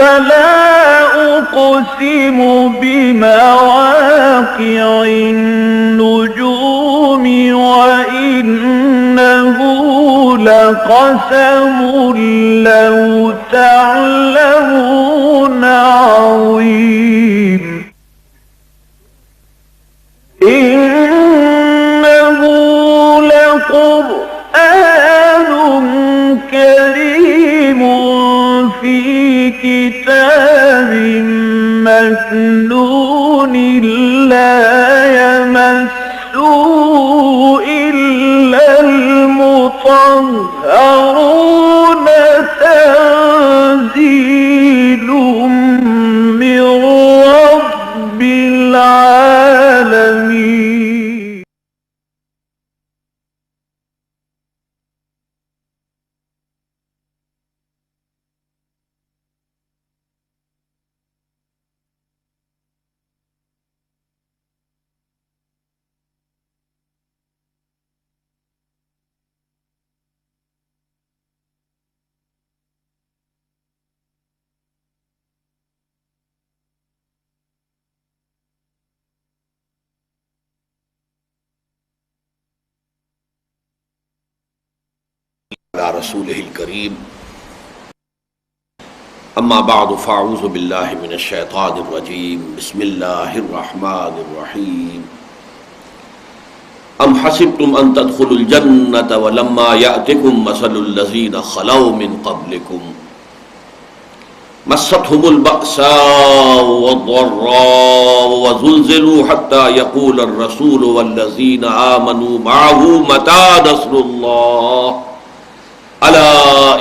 فلا أقسم بمواقع النجوم وإنه لقسم لو تعلمون عظيم إنه لقرآن كريم في كتاب مكنون لا يمسه إلا المطهرون تنزيل من رب العالمين. على رسوله الكريم اما بعد فاعوذ بالله من الشيطان الرجيم بسم الله الرحمن الرحيم ام حسبتم ان تدخلوا الجنة ولما يأتكم مثل الذين خلوا من قبلكم مستهم البأساء والضراء وزلزلوا حتى يقول الرسول والذين آمنوا معه متى نصر الله الا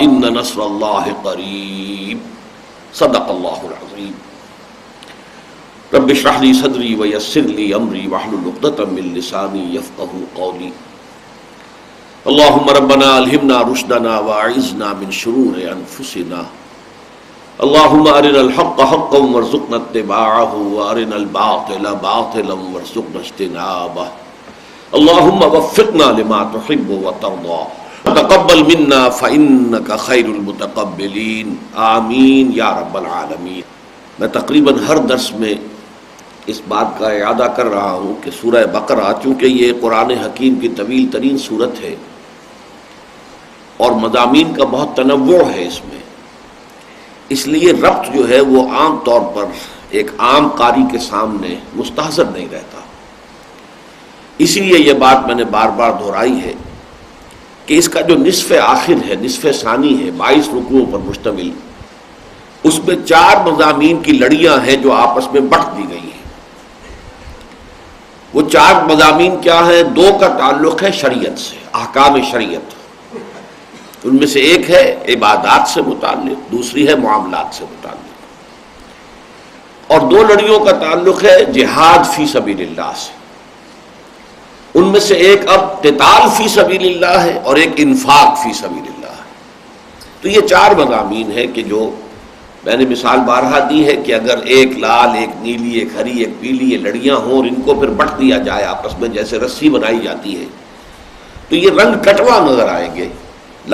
ان نصر اللہ قریب صدق اللہ العظیم رب اشرح لي صدری ویسر لي امری واحلل عقدۃ من لسانی یفقهوا قولی اللهم ربنا الہمنا رشدنا واعذنا من شرور انفسنا اللهم ارنا الحق حقا وارزقنا اتباعه وارنا الباطل باطلا وارزقنا اجتنابه اللهم وفقنا لما تحب وترضى تقبل منا فإنك خیر المتقبلین آمین یا رب العالمین۔ میں تقریباً ہر درس میں اس بات کا اعادہ کر رہا ہوں کہ سورہ بقرہ چونکہ یہ قرآن حکیم کی طویل ترین سورت ہے اور مضامین کا بہت تنوع ہے اس میں، اس لیے ربط جو ہے وہ عام طور پر ایک عام قاری کے سامنے مستحضر نہیں رہتا، اسی لیے یہ بات میں نے بار بار دہرائی ہے کہ اس کا جو نصف آخر ہے، نصف ثانی ہے 22 رکوعوں پر مشتمل، اس میں 4 مضامین کی لڑیاں ہیں جو آپس میں بٹ دی گئی ہیں۔ وہ 4 مضامین کیا ہیں؟ 2 کا تعلق ہے شریعت سے، احکام شریعت، ان میں سے ایک ہے عبادات سے متعلق، دوسری ہے معاملات سے متعلق، اور 2 لڑیوں کا تعلق ہے جہاد فی سبیل اللہ سے، ان میں سے ایک اب قتال فی سبیل اللہ ہے اور ایک انفاق فی سبیل اللہ ہے۔ تو یہ 4 مضامین ہیں کہ جو میں نے مثال بارہا دی ہے کہ اگر ایک لال، ایک نیلی، ایک ہری، ایک پیلی یہ لڑیاں ہوں اور ان کو پھر بٹ دیا جائے آپس میں جیسے رسی بنائی جاتی ہے تو یہ رنگ کٹوا نظر آئیں گے،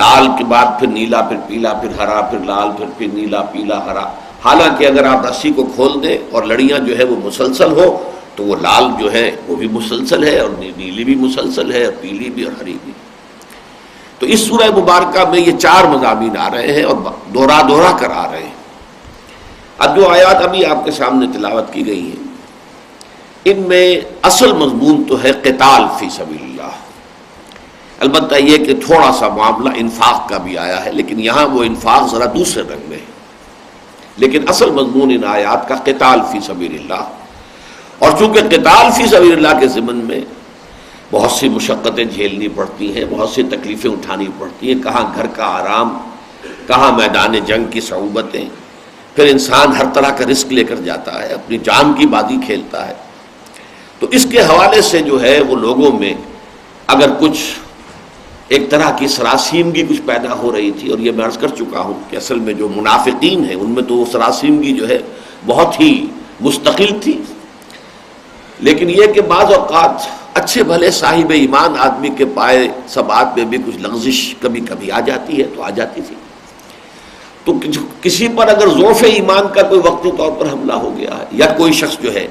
لال کے بعد پھر نیلا، پھر پیلا، پھر ہرا، پھر لال، پھر نیلا، پیلا، ہرا۔ حالانکہ اگر آپ رسی کو کھول دیں اور لڑیاں جو ہے وہ مسلسل ہو تو وہ لال جو ہے وہ بھی مسلسل ہے اور نیلی بھی مسلسل ہے اور پیلی بھی اور ہری بھی۔ تو اس سورہ مبارکہ میں یہ 4 مضامین آ رہے ہیں اور دوہرا کر آ رہے ہیں۔ اب جو آیات ابھی آپ کے سامنے تلاوت کی گئی ہیں ان میں اصل مضمون تو ہے قتال فی سبیل اللہ، البتہ یہ کہ تھوڑا سا معاملہ انفاق کا بھی آیا ہے، لیکن یہاں وہ انفاق ذرا دوسرے رنگ میں ہے، لیکن اصل مضمون ان آیات کا قتال فی سبیل اللہ۔ اور چونکہ قتال فی سبیل اللہ کے ضمن میں بہت سی مشقتیں جھیلنی پڑتی ہیں، بہت سی تکلیفیں اٹھانی پڑتی ہیں، کہاں گھر کا آرام، کہاں میدان جنگ کی صعوبتیں، پھر انسان ہر طرح کا رسک لے کر جاتا ہے، اپنی جان کی بازی کھیلتا ہے۔ تو اس کے حوالے سے جو ہے وہ لوگوں میں اگر کچھ ایک طرح کی سراسیمگی کچھ پیدا ہو رہی تھی، اور یہ میں عرض کر چکا ہوں کہ اصل میں جو منافقین ہیں ان میں تو وہ سراسیمگی جو ہے بہت ہی مستقل تھی، لیکن یہ کہ بعض اوقات اچھے بھلے صاحب ایمان آدمی کے پائے ثبات میں بھی کچھ لغزش کبھی کبھی آ جاتی ہے، تو آ جاتی تھی۔ تو کسی پر اگر ضعف ایمان کا کوئی وقتی طور پر حملہ ہو گیا ہے یا کوئی شخص جو ہے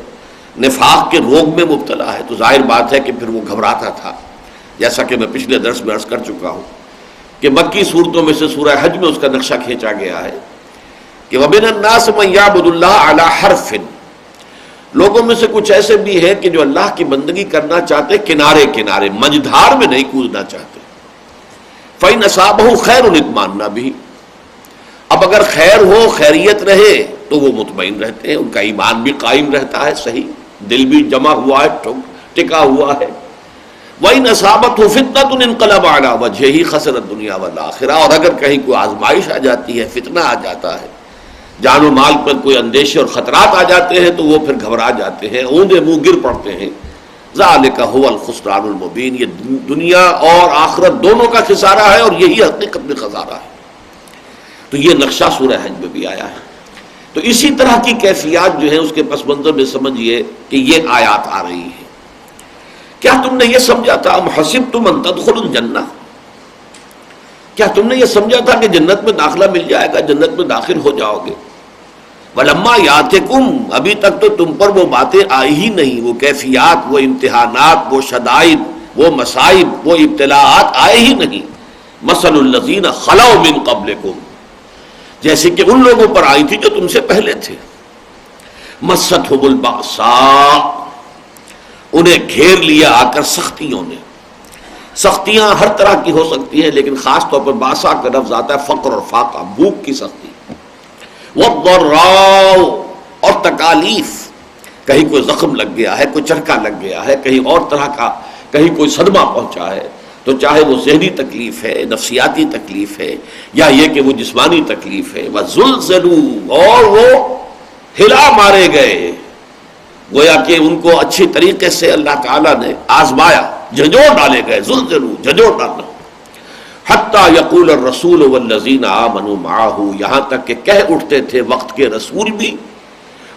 نفاق کے روگ میں مبتلا ہے تو ظاہر بات ہے کہ پھر وہ گھبراتا تھا، جیسا کہ میں پچھلے درس میں عرض کر چکا ہوں کہ مکی صورتوں میں سے سورہ حج میں اس کا نقشہ کھینچا گیا ہے کہ وَمِنَ النَّاسِ مَن يَعْبُدُ اللَّهَ عَلَى حَرْفٍ، لوگوں میں سے کچھ ایسے بھی ہیں کہ جو اللہ کی بندگی کرنا چاہتے کنارے کنارے، منجدھار میں نہیں کودنا چاہتے۔ فَإِنْ أَصَابَهُ خَيْرٌ اطْمَأَنَّ بِهِ، اب اگر خیر ہو، خیریت رہے تو وہ مطمئن رہتے ہیں، ان کا ایمان بھی قائم رہتا ہے، صحیح دل بھی جمع ہوا ہے، ٹکا ہوا ہے۔ وَإِنْ أَصَابَتْهُ فِتْنَةٌ انقلب عَلَى وَجْهِهِ خَسِرَ الدُّنْيَا وَالْآخِرَةَ، اور اگر کہیں کوئی آزمائش آ جاتی ہے، فتنہ آ جاتا ہے، جان و مال پر کوئی اندیشے اور خطرات آ جاتے ہیں تو وہ پھر گھبرا جاتے ہیں، اوندے منہ گر پڑتے ہیں۔ ذَلِكَ هُوَ الْخُسْرَانُ الْمُبِينُ، یہ دنیا اور آخرت دونوں کا خسارہ ہے اور یہی حقیقت میں خسارہ ہے۔ تو یہ نقشہ سورہ حج میں بھی آیا ہے۔ تو اسی طرح کی کیفیات جو ہیں اس کے پس منظر میں سمجھیے کہ یہ آیات آ رہی ہیں۔ کیا تم نے یہ سمجھا تھا ام حسبتم ان تدخلوا الجنہ، کیا تم نے یہ سمجھا تھا کہ جنت میں داخلہ مل جائے گا، جنت میں داخل ہو جاؤ گے؟ ولما یاتکم، ابھی تک تو تم پر وہ باتیں آئی ہی نہیں، وہ کیفیات، وہ امتحانات، وہ شدائد، وہ مصائب، وہ ابتلاءات آئے ہی نہیں۔ مثل الذین خلوا من قبلکم، جیسے کہ ان لوگوں پر آئی تھی جو تم سے پہلے تھے۔ مستھم البأساء، انہیں گھیر لیا آ کر سختیوں نے۔ سختیاں ہر طرح کی ہو سکتی ہیں لیکن خاص طور پر باسا کا لفظ آتا ہے فقر اور فاقہ، بھوک کی سختی۔ والضراء، اور تکالیف، کہیں کوئی زخم لگ گیا ہے، کوئی چرکا لگ گیا ہے، کہیں اور طرح کا، کہیں کوئی صدمہ پہنچا ہے، تو چاہے وہ ذہنی تکلیف ہے، نفسیاتی تکلیف ہے، یا یہ کہ وہ جسمانی تکلیف ہے۔ وزلزلوا، اور وہ ہلا مارے گئے، گویا کہ ان کو اچھی طریقے سے اللہ تعالیٰ نے آزمایا، جھنجھوڑ ڈالے گئے، زلزلوا جھنجھوڑ ڈالنا۔ حتی یقول الرسول والذین آمنوا معہ، یہاں تک کہ کہہ اٹھتے تھے وقت کے رسول بھی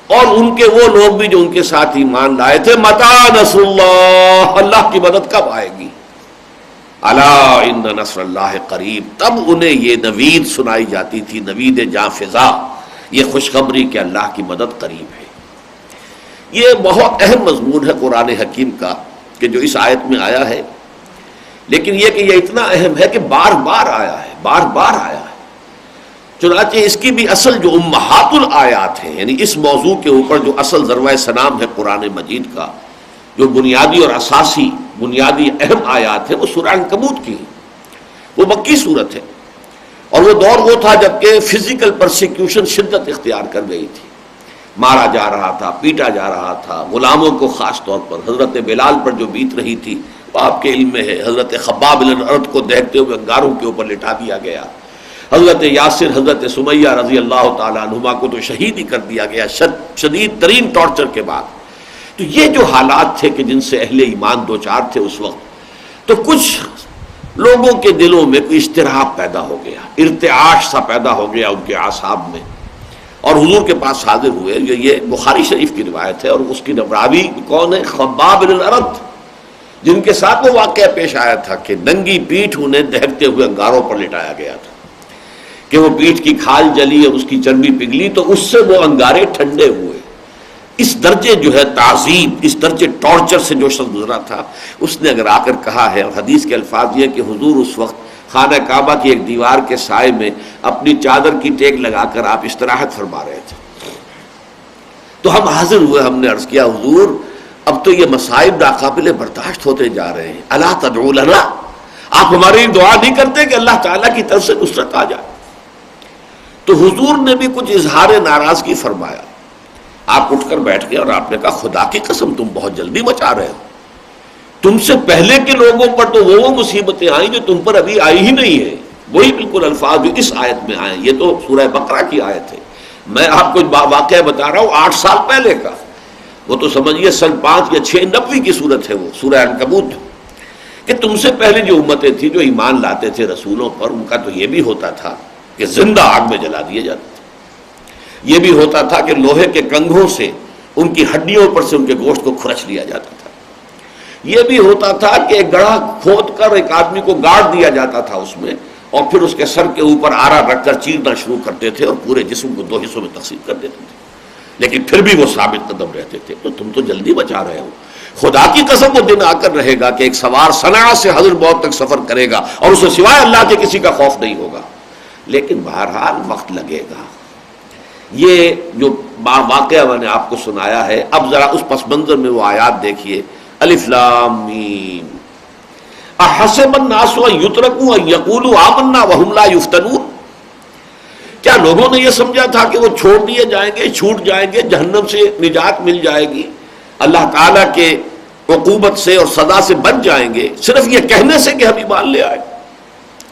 اور ان کے وہ لوگ بھی جو ان کے ساتھ ایمان لائے تھے، متی نصر اللہ، اللہ کی مدد کب آئے گی؟ الا ان نصر اللہ قریب، تب انہیں یہ نوید سنائی جاتی تھی، نوید جاں فضا، یہ خوشخبری کہ اللہ کی مدد قریب ہے۔ یہ بہت اہم مضمون ہے قرآن حکیم کا کہ جو اس آیت میں آیا ہے، لیکن یہ کہ یہ اتنا اہم ہے کہ بار بار آیا ہے، بار بار آیا ہے۔ چنانچہ اس کی بھی اصل جو امہات الآیات ہیں، یعنی اس موضوع کے اوپر جو اصل ذروۂ سنام ہے قرآن مجید کا، جو بنیادی اور اساسی بنیادی اہم آیات ہیں، وہ سورہ عنکبوت کی ہیں۔ وہ مکی صورت ہے اور وہ دور وہ تھا جبکہ فزیکل پرسیکیوشن شدت اختیار کر گئی تھی، مارا جا رہا تھا، پیٹا جا رہا تھا، غلاموں کو خاص طور پر حضرت بلال پر جو بیت رہی تھی وہ آپ کے علم میں ہے، حضرت خباب بن الارت کو دیکھتے ہوئے انگاروں کے اوپر لٹا دیا گیا، حضرت یاسر، حضرت سمیہ رضی اللہ تعالیٰ عنہما کو تو شہید ہی کر دیا گیا شدید ترین ٹارچر کے بعد۔ تو یہ جو حالات تھے کہ جن سے اہل ایمان دوچار تھے اس وقت، تو کچھ لوگوں کے دلوں میں کوئی اضطراب پیدا ہو گیا، ارتعاش سا پیدا ہو گیا ان کے اعصاب میں، اور حضور کے پاس حاضر ہوئے۔ یہ بخاری شریف کی روایت ہے اور اس کی راوی کون ہے؟ خباب بن الارت، جن کے ساتھ وہ واقعہ پیش آیا تھا کہ ننگی پیٹھ انہیں دہکتے ہوئے انگاروں پر لٹایا گیا تھا کہ وہ پیٹھ کی کھال جلی اور اس کی چربی پگھلی تو اس سے وہ انگارے ٹھنڈے ہوئے۔ اس درجے جو ہے تعذیب، اس درجے ٹارچر سے جو شخص گزرا تھا، اس نے اگر آ کر کہا ہے، اور حدیث کے الفاظ یہ کہ حضور اس وقت خانہ کعبہ کی ایک دیوار کے سائے میں اپنی چادر کی ٹیک لگا کر آپ استراحت فرما رہے تھے، تو ہم حاضر ہوئے، ہم نے عرض کیا حضور اب تو یہ مصائب ناقابل برداشت ہوتے جا رہے ہیں، الا تدعو لنا، آپ ہماری دعا نہیں کرتے کہ اللہ تعالیٰ کی طرف سے نصرت آ جائے؟ تو حضور نے بھی کچھ اظہار ناراضگی فرمایا، آپ اٹھ کر بیٹھ گئے اور آپ نے کہا خدا کی قسم تم بہت جلدی مچا رہے ہو، تم سے پہلے کے لوگوں پر تو وہ مصیبتیں آئیں جو تم پر ابھی آئی ہی نہیں ہیں، وہی بالکل الفاظ جو اس آیت میں آئے، یہ تو سورہ بقرہ کی آیت ہے، میں آپ کو واقعہ بتا رہا ہوں 8 سال پہلے کا، وہ تو سمجھیے سن 5 یا 690 کی صورت ہے وہ سورہ عنکبوت، کہ تم سے پہلے جو امتیں تھیں جو ایمان لاتے تھے رسولوں پر، ان کا تو یہ بھی ہوتا تھا کہ زندہ آگ میں جلا دیے جاتے تھے، یہ بھی ہوتا تھا کہ لوہے کے کنگھوں سے ان کی ہڈیوں پر سے ان کے گوشت کو کھرچ لیا جاتا تھا، یہ بھی ہوتا تھا کہ ایک گڑھا کھود کر ایک آدمی کو گاڑ دیا جاتا تھا اس میں، اور پھر اس کے سر کے اوپر آرا رکھ کر چیرنا شروع کرتے تھے اور پورے جسم کو 2 حصوں میں تقسیم کر دیتے تھے، لیکن پھر بھی وہ ثابت قدم رہتے تھے۔ تو تم تو جلدی بچا رہے ہو، خدا کی قسم وہ دن آ کر رہے گا کہ ایک سوار صنعاء سے حضر موت تک سفر کرے گا اور اسے سوائے اللہ کے کسی کا خوف نہیں ہوگا، لیکن بہرحال وقت لگے گا۔ یہ جو واقعہ میں نے آپ کو سنایا ہے، اب ذرا اس پس منظر میں وہ آیات دیکھیے، الف لام میم، احسب الناس ان یترکوا ان یقولوا آمنا وهم لا یفتنون، کیا لوگوں نے یہ سمجھا تھا کہ وہ چھوڑ دیے جائیں گے، چھوٹ جائیں گے، جہنم سے نجات مل جائے گی، اللہ تعالیٰ کے عقوبت سے اور سزا سے بچ جائیں گے صرف یہ کہنے سے کہ ہم ایمان لے آئے؟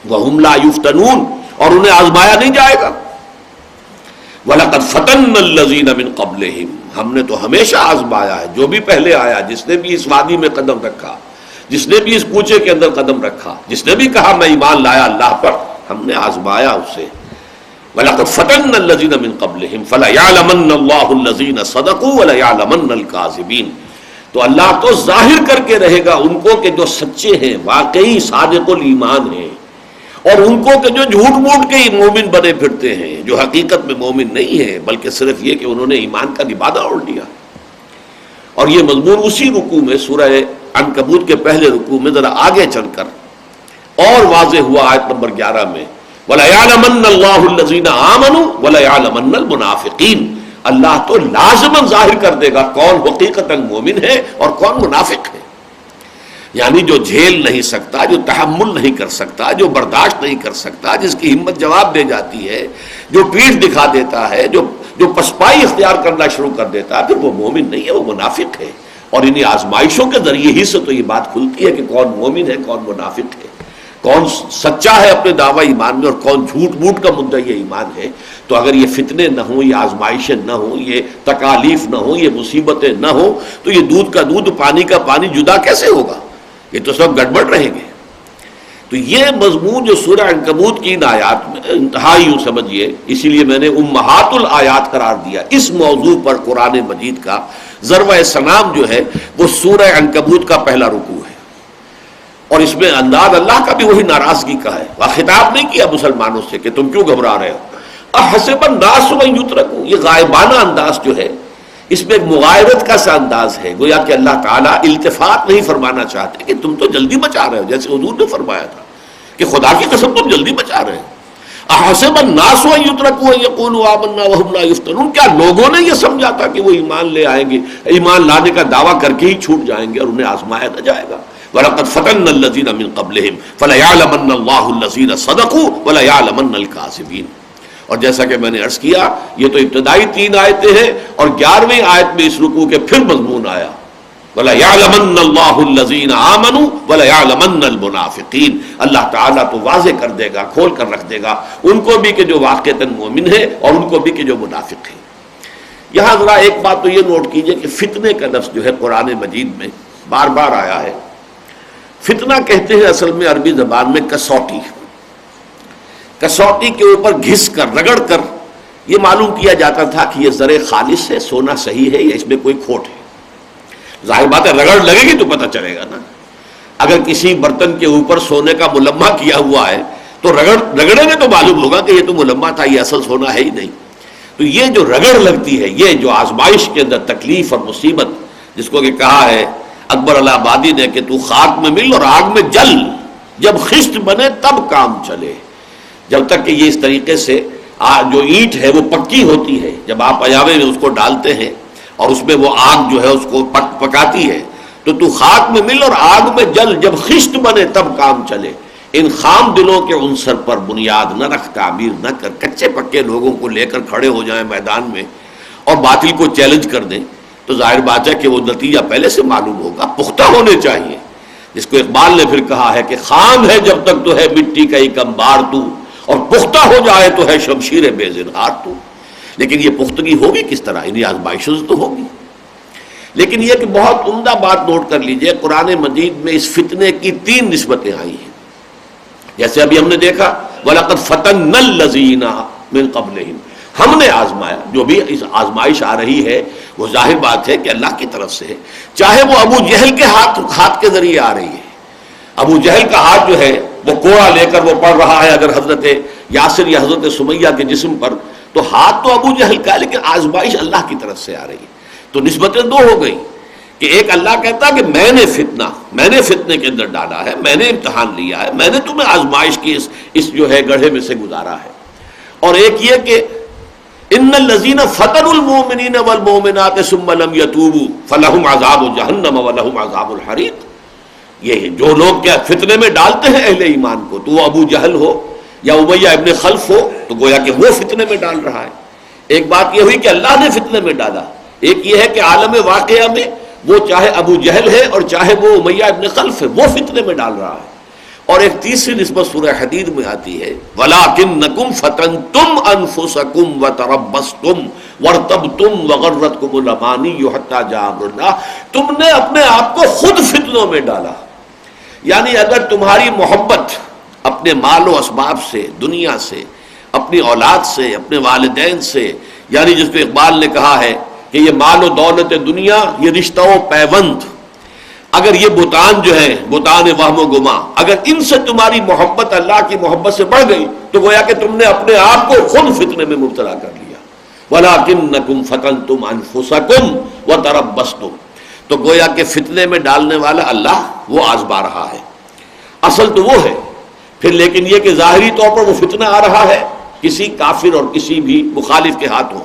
وهم لا یفتنون، اور انہیں آزمایا نہیں جائے گا۔ وَلَقَدْ فَتَنَّا الَّذِينَ مِن قَبْلِهِمْ، ہم نے تو ہمیشہ آزمایا ہے جو بھی پہلے آیا، جس نے بھی اس وادی میں قدم رکھا، جس نے بھی اس کوچے کے اندر قدم رکھا، جس نے بھی کہا میں ایمان لایا اللہ پر، ہم نے آزمایا اسے۔ وَلَقَدْ فَتَنَّا الَّذِينَ مِن قَبْلِهِمْ فَلَيَعْلَمَنَّ اللَّهُ الَّذِينَ صَدَقُوا وَلَيَعْلَمَنَّ الْكَاذِبِينَ، تو اللہ تو ظاہر کر کے رہے گا ان کو کہ جو سچے ہیں، واقعی صادق الایمان ہیں، اور ان کو کہ جو جھوٹ موٹ کے ہی مومن بنے پھرتے ہیں، جو حقیقت میں مومن نہیں ہیں بلکہ صرف یہ کہ انہوں نے ایمان کا لبادہ اوڑھ لیا۔ اور یہ مضمون اسی رکوع میں سورہ عنکبوت کے پہلے رکوع میں ذرا آگے چل کر اور واضح ہوا آیت نمبر 11 میں، وَلَيَعْلَمَنَّ اللَّهُ الَّذِينَ آمَنُوا وَلَيَعْلَمَنَّ الْمُنَافِقِينَ، اللہ تو لازماً ظاہر کر دے گا کون حقیقتاً مومن ہے اور کون منافق ہے۔ یعنی جو جھیل نہیں سکتا، جو تحمل نہیں کر سکتا، جو برداشت نہیں کر سکتا، جس کی ہمت جواب دے جاتی ہے، جو پیٹھ دکھا دیتا ہے، جو پسپائی اختیار کرنا شروع کر دیتا ہے، پھر وہ مومن نہیں ہے، وہ منافق ہے۔ اور انہی آزمائشوں کے ذریعے ہی سے تو یہ بات کھلتی ہے کہ کون مومن ہے، کون منافق ہے، کون سچا ہے اپنے دعوی ایمان میں اور کون جھوٹ موٹ کا مدعی ایمان ہے۔ تو اگر یہ فتنے نہ ہوں، یہ آزمائشیں نہ ہوں، یہ تکالیف نہ ہوں، یہ مصیبتیں نہ ہوں، تو یہ دودھ کا دودھ پانی کا پانی جدا کیسے ہوگا؟ یہ تو سب گڑبڑ رہیں گے۔ تو یہ مضمون جو سورہ عنکبوت کی ان آیات میں انتہائی یوں سمجھیے، اسی لیے میں نے امہات الآیات قرار دیا اس موضوع پر قرآن مجید کا ضربہ سلام جو ہے وہ سورہ عنکبوت کا پہلا رکوع ہے، اور اس میں انداز اللہ کا بھی وہی ناراضگی کا ہے، وہ خطاب نہیں کیا مسلمانوں سے کہ تم کیوں گھبرا رہے ہو۔ احسب الناس ان یترکوا، یہ غائبانہ انداز جو ہے اس میں ایک مغایرت کا سا انداز ہے، گویا کہ اللہ تعالیٰ التفات نہیں فرمانا چاہتے کہ تم تو جلدی بچا رہے ہو، جیسے حضور نے فرمایا تھا کہ خدا کی قسم تم جلدی بچا رہے ہو۔ احسب الناس ان یترکوا ان یقولوا آمنا وهم لا یفتنون، کیا لوگوں نے یہ سمجھا تھا کہ وہ ایمان لے آئیں گے، ایمان لانے کا دعویٰ کر کے ہی چھوٹ جائیں گے اور انہیں آزمایا نہ جائے گا؟ وَلَقَدْ فَتَنَّا الَّذِينَ مِن قَبْلِهِمْ فَلَيَعْلَمَنَّ اللَّهُ الَّذِينَ صَدَقُوا وَلَيَعْلَمَنَّ الْكَاذِبِينَ۔ اور جیسا کہ میں نے عرض کیا، یہ تو ابتدائی 3 آیتیں ہیں، اور 11ویں آیت میں اس رکوع کے پھر مضمون آیا، وَلَيَعْلَمَنَّ اللَّهُ الَّذِينَ آمَنُوا وَلَيَعْلَمَنَّ الْمُنَافِقِينَ، اللہ تعالیٰ تو واضح کر دے گا، کھول کر رکھ دے گا ان کو بھی کہ جو واقعتاً مومن ہے اور ان کو بھی کہ جو منافق ہے۔ یہاں ذرا ایک بات تو یہ نوٹ کیجئے کہ فتنے کا لفظ جو ہے قرآن مجید میں بار بار آیا ہے۔ فتنہ کہتے ہیں اصل میں عربی زبان میں کسوٹی، کسوٹی کے اوپر گھس کر رگڑ کر یہ معلوم کیا جاتا تھا کہ یہ زر خالص ہے، سونا صحیح ہے یا اس میں کوئی کھوٹ ہے۔ ظاہر بات ہے رگڑ لگے گی تو پتہ چلے گا نا، اگر کسی برتن کے اوپر سونے کا ملمہ کیا ہوا ہے تو رگڑیں گے تو معلوم ہوگا کہ یہ تو ملمہ تھا، یہ اصل سونا ہے ہی نہیں۔ تو یہ جو رگڑ لگتی ہے، یہ جو آزمائش کے اندر تکلیف اور مصیبت، جس کو کہ کہا ہے اکبر الہ آبادی نے کہ تو خاک میں مل اور آگ میں جل، جب خشت بنے تب کام چلے۔ جب تک کہ یہ اس طریقے سے جو اینٹ ہے وہ پکی ہوتی ہے، جب آپ ایاوے میں اس کو ڈالتے ہیں اور اس میں وہ آگ جو ہے اس کو پکاتی ہے، تو خاک میں مل اور آگ میں جل، جب خشت بنے تب کام چلے۔ ان خام دلوں کے عنصر پر بنیاد نہ رکھ، تعمیر نہ کر، کچے پکے لوگوں کو لے کر کھڑے ہو جائیں میدان میں اور باطل کو چیلنج کر دیں، تو ظاہر بات ہے کہ وہ نتیجہ پہلے سے معلوم ہوگا۔ پختہ ہونے چاہیے، جس کو اقبال نے پھر کہا ہے کہ خام ہے جب تک تو ہے مٹی کا ایک انبار تو، اور پختہ ہو جائے تو ہے شمشیر بے زنہار تو۔ لیکن یہ پختگی ہوگی کس طرح؟ انہیں آزمائشوں سے تو ہوگی۔ لیکن یہ کہ بہت عمدہ بات نوٹ کر لیجئے، قرآن مجید میں اس فتنے کی 3 نسبتیں آئی ہیں۔ جیسے ابھی ہم نے دیکھا وَلَقَدْ فَتَنَّا الَّذِينَ مِن قَبْلِهِمْ، ہم نے آزمایا، جو بھی اس آزمائش آ رہی ہے وہ ظاہر بات ہے کہ اللہ کی طرف سے ہے، چاہے وہ ابو جہل کے ہاتھ کے ذریعے آ رہی ہے۔ ابو جہل کا ہاتھ جو ہے وہ کوڑا لے کر وہ پڑھ رہا ہے اگر حضرت یاسر یا حضرت سمیہ کے جسم پر، تو ہاتھ تو ابو جہل کا ہے لیکن آزمائش اللہ کی طرف سے آ رہی ہے۔ تو نسبتیں دو ہو گئی کہ ایک اللہ کہتا کہ میں نے فتنے کے اندر ڈالا ہے، میں نے امتحان لیا ہے، میں نے تمہیں آزمائش کی اس جو ہے گڑھے میں سے گزارا ہے، اور ایک یہ کہ ان الذین فتنوا المؤمنین والمؤمنات ثم لم یتوبوا فلہم عذاب جہنم ولہم عذاب الحریق۔ یہ جو لوگ کیا فتنے میں ڈالتے ہیں اہل ایمان کو، تو وہ ابو جہل ہو یا امیہ ابن خلف ہو، تو گویا کہ وہ فتنے میں ڈال رہا ہے۔ ایک بات یہ ہوئی کہ اللہ نے فتنے میں ڈالا، ایک یہ ہے کہ عالم واقعہ میں وہ چاہے ابو جہل ہے اور چاہے وہ امیہ ابن خلف ہے، وہ فتنے میں ڈال رہا ہے۔ اور ایک تیسری نسبت سورہ حدید میں آتی ہے وَلَٰكِنَّكُمْ فَتَنْتُمْ أَنفُسَكُمْ وَتَرَبَّصْتُمْ وَارْتَبْتُمْ وَغَرَّتْكُمُ الْأَمَانِيُّ حَتَّىٰ جَاءَ أَمْرُ اللَّهِ، تم نے اپنے آپ کو خود فتنوں میں ڈالا۔ یعنی اگر تمہاری محبت اپنے مال و اسباب سے، دنیا سے، اپنی اولاد سے، اپنے والدین سے، یعنی جس کو اقبال نے کہا ہے کہ یہ مال و دولت دنیا یہ رشتہ و پیوند، اگر یہ بتان جو ہے بتان وہم و گما، اگر ان سے تمہاری محبت اللہ کی محبت سے بڑھ گئی تو گویا کہ تم نے اپنے آپ کو خود فتنے میں مبتلا کر لیا۔ وَلَٰكِنَّكُمْ فَتَنْتُمْ أَنفُسَكُمْ وَتَرَبَّصْتُمْ، تو گویا کہ فتنے میں ڈالنے والا اللہ وہ آزما رہا ہے، اصل تو وہ ہے پھر، لیکن یہ کہ ظاہری طور پر وہ فتنہ آ رہا ہے کسی کافر اور کسی بھی مخالف کے ہاتھوں،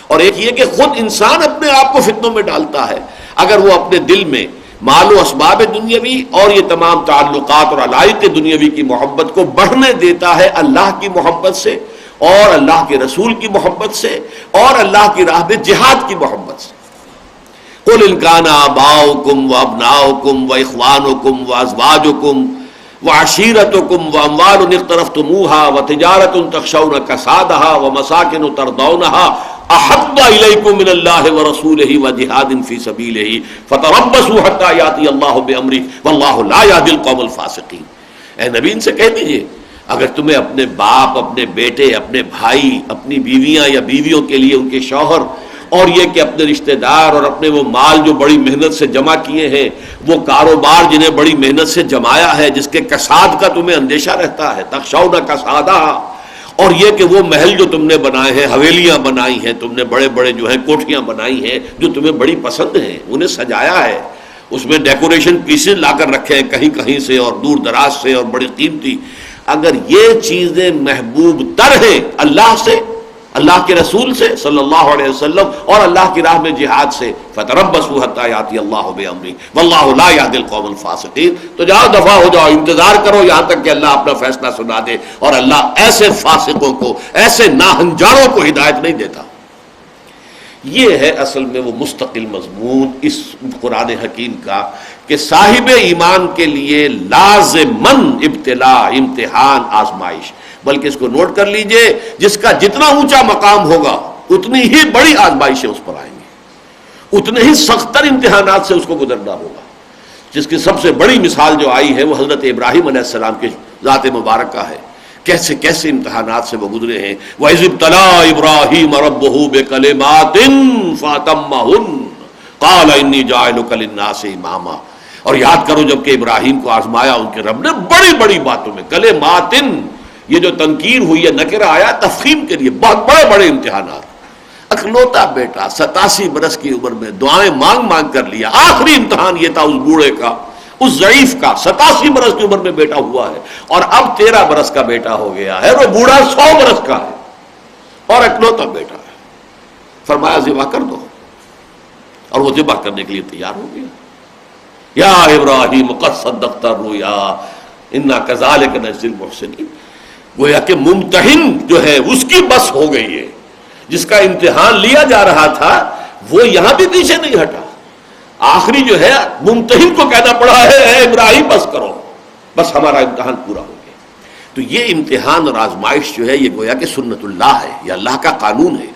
اور ایک یہ کہ خود انسان اپنے آپ کو فتنوں میں ڈالتا ہے اگر وہ اپنے دل میں مال و اسباب دنیاوی اور یہ تمام تعلقات اور علائق دنیاوی کی محبت کو بڑھنے دیتا ہے اللہ کی محبت سے اور اللہ کے رسول کی محبت سے اور اللہ کی راہ میں جہاد کی محبت سے۔ قُلْ إِنْ كَانَ آبَاؤُكُمْ وَأَبْنَاؤُكُمْ وَإِخْوَانُكُمْ وَأَزْوَاجُكُمْ وعشيرتكم وأموال اقترفتموها وتجارة تخشون كسادها ومساكن ترضونها أحب إليكم من الله ورسوله وجهاد في سبيله فتربصوا حتى يأتي الله بأمره والله لا يهدي القوم الفاسقين۔ اے نبی ان سے کہہ دیجئے اگر تمہیں اپنے باپ، اپنے بیٹے، اپنے بھائی، اپنی بیویاں یا بیویوں کے لیے ان کے شوہر، اور یہ کہ اپنے رشتہ دار اور اپنے وہ مال جو بڑی محنت سے جمع کیے ہیں، وہ کاروبار جنہیں بڑی محنت سے جمایا ہے، جس کے کساد کا تمہیں اندیشہ رہتا ہے، تخشون کسادہ، اور یہ کہ وہ محل جو تم نے بنائے ہیں، حویلیاں بنائی ہیں تم نے، بڑے بڑے جو ہیں کوٹھیاں بنائی ہیں جو تمہیں بڑی پسند ہیں، انہیں سجایا ہے، اس میں ڈیکوریشن پیسز لا کر رکھے ہیں کہیں کہیں سے اور دور دراز سے اور بڑی قیمتی، اگر یہ چیزیں محبوب تر ہیں اللہ سے، اللہ کے رسول سے صلی اللہ علیہ وسلم اور اللہ کی راہ میں جہاد سے، فتربصوا حتی یاتی اللہ بامرہ واللہ لا یہدی القوم الفاسقین، تو جاؤ دفع ہو جاؤ، انتظار کرو یہاں تک کہ اللہ اپنا فیصلہ سنا دے، اور اللہ ایسے فاسقوں کو، ایسے ناہنجاروں کو ہدایت نہیں دیتا۔ یہ ہے اصل میں وہ مستقل مضمون اس قرآن حکیم کا کہ صاحب ایمان کے لیے لازماً ابتلا، امتحان، آزمائش، بلکہ اس کو نوٹ کر لیجئے جس کا جتنا اونچا مقام ہوگا اتنی ہی بڑی آزمائشیں اس پر آئیں گی، اتنے ہی سخت تر امتحانات سے اس کو گزرنا ہوگا۔ جس کی سب سے بڑی مثال جو آئی ہے وہ حضرت ابراہیم علیہ السلام کے ذات مبارکہ ہے، کیسے کیسے امتحانات سے وہ گزرے ہیں۔ وَإِذِ ابْتَلَىٰ إِبْرَاهِيمَ رَبُّهُ بِكَلِمَاتٍ فَأَتَمَّهُنَّ قَالَ إِنِّي جَاعِلُكَ لِلنَّاسِ إِمَامًا، اور یاد کرو جب کہ ابراہیم کو آزمایا ان کے رب نے بڑی بڑی باتوں میں، کلماتن، یہ جو تنکیر ہوئی ہے، نکرہ آیا تفخیم کے لیے، بہت بڑے بڑے امتحانات، اکلوتا بیٹا 87 برس کی عمر میں دعائیں مانگ مانگ کر لیا، آخری امتحان یہ تھا اس بوڑھے کا، اس ضعیف کا، 87 برس کی عمر میں بیٹا ہوا ہے، اور اب 13 برس کا بیٹا ہو گیا ہے، وہ بوڑھا 100 برس کا ہے اور اکلوتا بیٹا ہے۔ فرمایا ذبح کر دو، اور وہ ذبح کرنے کے لیے تیار ہو گیا۔ یا ابراہیم قد صدقت الرؤیا انا کذالک نجزی المحسنین، گویا کہ ممتحن جو ہے اس کی بس ہو گئی ہے، جس کا امتحان لیا جا رہا تھا وہ یہاں بھی پیچھے نہیں ہٹا، آخری جو ہے ممتحن کو کہنا پڑا ہے اے ابراہیم بس کرو، بس ہمارا امتحان پورا ہو گیا۔ تو یہ امتحان اور آزمائش جو ہے یہ گویا کہ سنت اللہ ہے، یہ اللہ کا قانون ہے،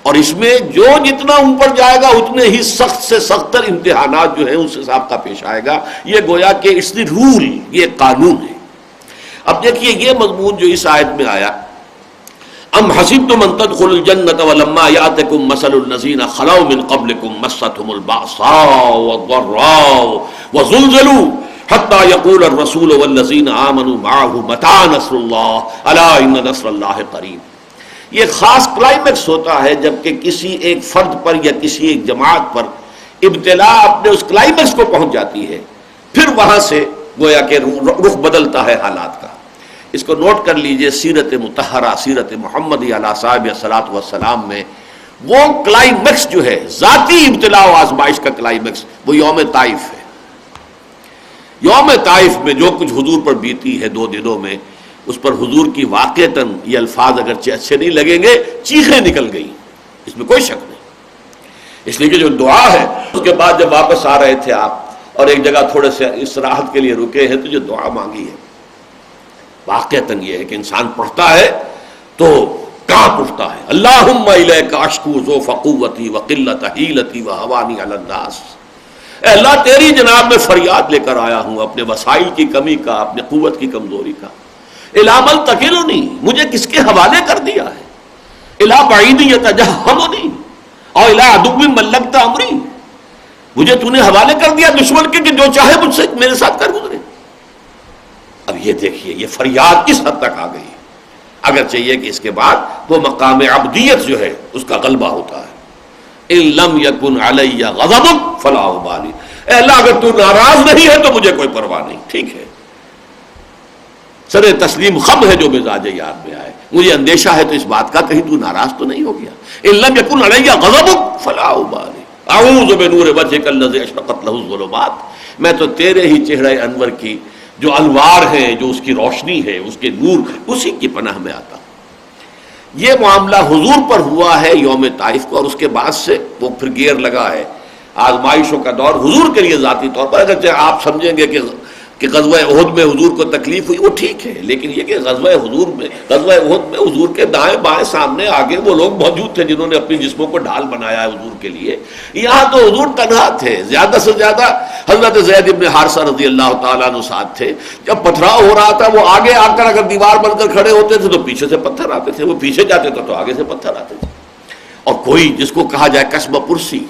اور اس میں جو جتنا اوپر جائے گا اتنے ہی سخت سے سخت تر امتحانات جو ہیں اس حساب کا پیش آئے گا، یہ گویا کہ اس دی رول، یہ قانون ہے۔ اب دیکھیے یہ مضمون جو اس آیت میں آیا، ام حسبتم ان تدخلوا الجنة ولما يأتكم مثل الذين خلوا من قبلكم مستهم البأساء والضراء وزلزلوا حتی یقول الرسول والذین آمنوا معه متی نصر اللہ الا ان نصر اللہ قریب۔ یہ خاص کلائمیکس ہوتا ہے جب کہ کسی ایک فرد پر یا کسی ایک جماعت پر ابتلا اپنے اس کلائمیکس کو پہنچ جاتی ہے، پھر وہاں سے گویا کہ رخ بدلتا ہے حالات کا۔ اس کو نوٹ کر لیجئے، سیرت مطہرہ، سیرت محمدی علیہ صاحب صلاۃ والسلام میں وہ کلائمیکس جو ہے ذاتی ابتلا و آزمائش کا کلائمیکس، وہ یوم طائف ہے۔ یوم طائف میں جو کچھ حضور پر بیتی ہے 2 دنوں میں، اس پر حضور کی واقعتاً یہ الفاظ اگرچہ اچھے نہیں لگیں گے، چیخیں نکل گئی، اس میں کوئی شک نہیں۔ اس لیے کہ جو دعا ہے، اس کے بعد جب واپس آ رہے تھے آپ اور ایک جگہ تھوڑے سے استراحت کے لیے رکے ہیں، تو جو دعا مانگی ہے واقعتاً یہ ہے کہ انسان پڑھتا ہے تو کانپ اٹھتا ہے، اللہم الیک اشکو ضعف قوتی وقلت حیلتی وہوانی علی الناس۔ اے اللہ، تیری جناب میں فریاد لے کر آیا ہوں اپنے وسائل کی کمی کا، اپنے قوت کی کمزوری کا۔ الی من تکلنی، مجھے کس کے حوالے کر دیا ہے؟ الی بعید یتجہمنی اور الی عدو ملکت امری، مجھے تو نے حوالے کر دیا دشمن کے کہ جو چاہے مجھ سے میرے ساتھ کر گزرے۔ اب یہ دیکھیے، یہ فریاد کس حد تک آ گئی، اگر چاہیے کہ اس کے بعد وہ مقام عبدیت جو ہے اس کا غلبہ ہوتا ہے۔ ان لم یکن علی غضب فلا ابالی، اے اللہ اگر تو ناراض نہیں ہے تو مجھے کوئی پرواہ نہیں، ٹھیک ہے، سر تسلیم خم ہے جو مزاج یاد میں آئے، مجھے اندیشہ ہے تو اس بات کا کہیں تو ناراض تو نہیں ہو گیا۔ ان لم یکن علی غضب فلا ابالی اعوذ بنور وجهک الذی اشرقت له الظلمات، میں تو تیرے ہی چہرہ انور کی جو انوار ہیں، جو اس کی روشنی ہے، اس کے نور، اسی کی پناہ میں آتا ہوں۔ یہ معاملہ حضور پر ہوا ہے یوم طائف کو، اور اس کے بعد سے وہ پھر گیئر لگا ہے آزمائشوں کا دور حضور کے لیے ذاتی طور پر۔ اگرچہ آپ سمجھیں گے کہ غزوہ احد میں حضور کو تکلیف ہوئی، وہ ٹھیک ہے، لیکن یہ کہ غزوہ احد میں حضور کے دائیں بائیں سامنے آگے وہ لوگ موجود تھے جنہوں نے اپنی جسموں کو ڈھال بنایا ہے حضور کے لیے۔ یہاں تو حضور تنہا تھے، زیادہ سے زیادہ حضرت زید بن حارثہ رضی اللہ تعالیٰ عنہ ساتھ تھے۔ جب پتھراؤ ہو رہا تھا، وہ آگے آ کر اگر دیوار بن کر کھڑے ہوتے تھے تو پیچھے سے پتھر آتے تھے، وہ پیچھے جاتے تھے تو آگے سے پتھر آتے تھے۔ اور کوئی جس کو کہا جائے قصبہ پرسی،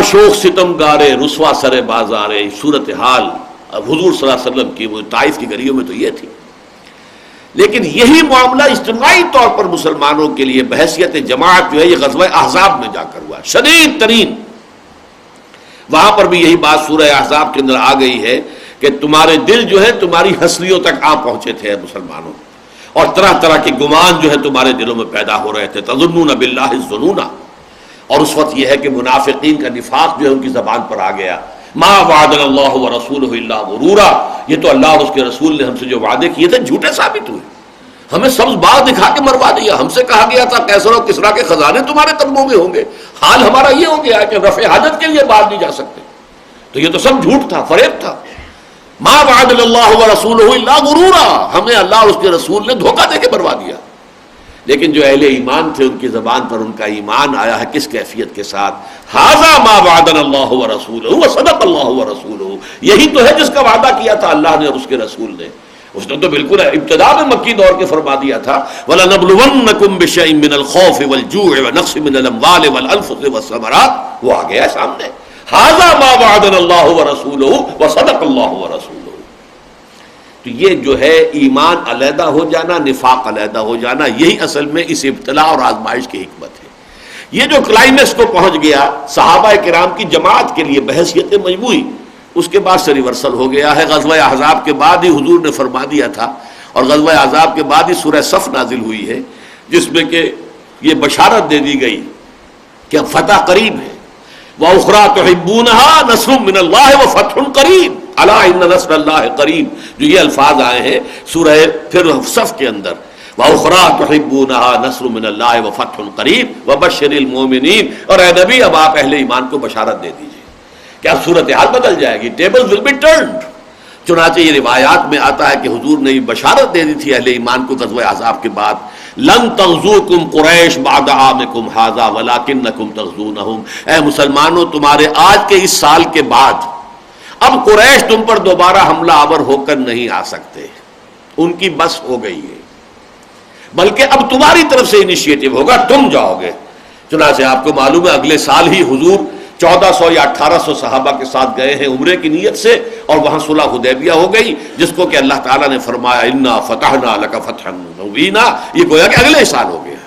شوخ ستم گارے رسوا سر بازارے، صورتحال حضور صلی اللہ علیہ وسلم کی وہ طائف کی گلیوں میں تو یہ تھی۔ لیکن یہی معاملہ اجتماعی طور پر مسلمانوں کے لیے بحیثیت جماعت جو ہے یہ غزوہ احزاب میں جا کر ہوا، شدید ترین۔ وہاں پر بھی یہی بات سورہ احزاب کے اندر آ گئی ہے کہ تمہارے دل جو ہے تمہاری ہستیوں تک آ پہنچے تھے مسلمانوں، اور طرح طرح کے گمان جو ہے تمہارے دلوں میں پیدا ہو رہے تھے، تظنون باللہ الظنون۔ اور اس وقت یہ ہے کہ منافقین کا نفاق جو ہے ان کی زبان پر آ گیا، ما وعدنا اللہ ورسولہ الا غرورا، یہ تو اللہ اور اس کے رسول نے ہم سے جو وعدے کیے تھے جھوٹے ثابت ہوئے، ہمیں سبز باغ دکھا کے مروا دیا، ہم سے کہا گیا تھا کیسر و کسریٰ کے خزانے تمہارے قدموں میں ہوں گے، حال ہمارا یہ ہو گیا ہے کہ رفع حاجت کے لیے باہر نہیں جا سکتے۔ تو یہ تو سب جھوٹ تھا، فریب تھا۔ ما وعدنا اللہ ورسولہ الا غرورا، ہمیں اللہ اور اس کے رسول نے دھوکہ دے کے مروا دیا۔ لیکن جو اہل ایمان تھے ان کی زبان پر ان کا ایمان آیا ہے کس کیفیت کے ساتھ؟ ھذا ما وعدنا اللہ ورسولہ وصدق اللہ ورسولہ، یہی تو ہے جس کا وعدہ کیا تھا اللہ نے اور اس کے رسول نے۔ اس نے تو بالکل ابتدا میں مکی دور کے فرما دیا تھا، وَلَنَبْلُوَنَّكُمْ بِشَيْءٍ مِّنَ الْخَوْفِ وَالْجُوعِ وَنَقْصٍ مِّنَ الْأَمْوَالِ وَالْأَنفُسِ وَالثَّمَرَاتِ، وہ آ گیا سامنے، ھذا ما وعدنا اللہ ورسولہ وصدق اللہ ورسولہ۔ تو یہ جو ہے ایمان علیحدہ ہو جانا، نفاق علیحدہ ہو جانا، یہی اصل میں اس ابتلا اور آزمائش کی حکمت ہے۔ یہ جو کلائمیکس کو پہنچ گیا صحابہ کرام کی جماعت کے لیے بحیثیت مجموعی، اس کے بعد سے ریورسل ہو گیا ہے۔ غزوہ احزاب کے بعد ہی حضور نے فرما دیا تھا، اور غزوہ احزاب کے بعد ہی سورہ صف نازل ہوئی ہے، جس میں کہ یہ بشارت دے دی گئی کہ اب فتح قریب ہے۔ وَأُخْرَىٰ تُحِبُّونَهَا نَصْرٌ مِّنَ اللَّهِ وَفَتْحٌ قَرِيبٌ الا ان نصر اللہ قریب، جو یہ الفاظ آئے ہیں سورہ پھر صف کے اندر، وَأُخْرَىٰ تُحِبُّونَهَا نَصْرٌ مِّنَ اللَّهِ وَفَتْحٌ قَرِيبٌ وَبَشِّرِ الْمُؤْمِنِينَ۔ اور اے نبی اب آپ اہل ایمان کو بشارت دے دیجیے کہ اب صورتحال بدل جائے گی، ٹیبل ول بی ٹرنڈ۔ چنانچہ یہ روایات میں آتا ہے کہ حضور نے بشارت دے دی تھی اہل ایمان کو غزوہ احزاب کے بعد، لن تغزوکم قریش بعد عامکم ھذا ولکنکم تغزونہم، اے مسلمانوں تمہارے آج کے اس سال کے بعد اب قریش تم پر دوبارہ حملہ آور ہو کر نہیں آ سکتے، ان کی بس ہو گئی ہے، بلکہ اب تمہاری طرف سے انیشیٹو ہوگا، تم جاؤ گے۔ چنانچہ آپ کو معلوم ہے اگلے سال ہی حضور 1400 یا 1800 صحابہ کے ساتھ گئے ہیں عمرے کی نیت سے، اور وہاں صلح حدیبیہ ہو گئی، جس کو کہ اللہ تعالیٰ نے فرمایا انا فتحنا لک فتحا مبینا، یہ گویا کہ اگلے سال ہو گیا۔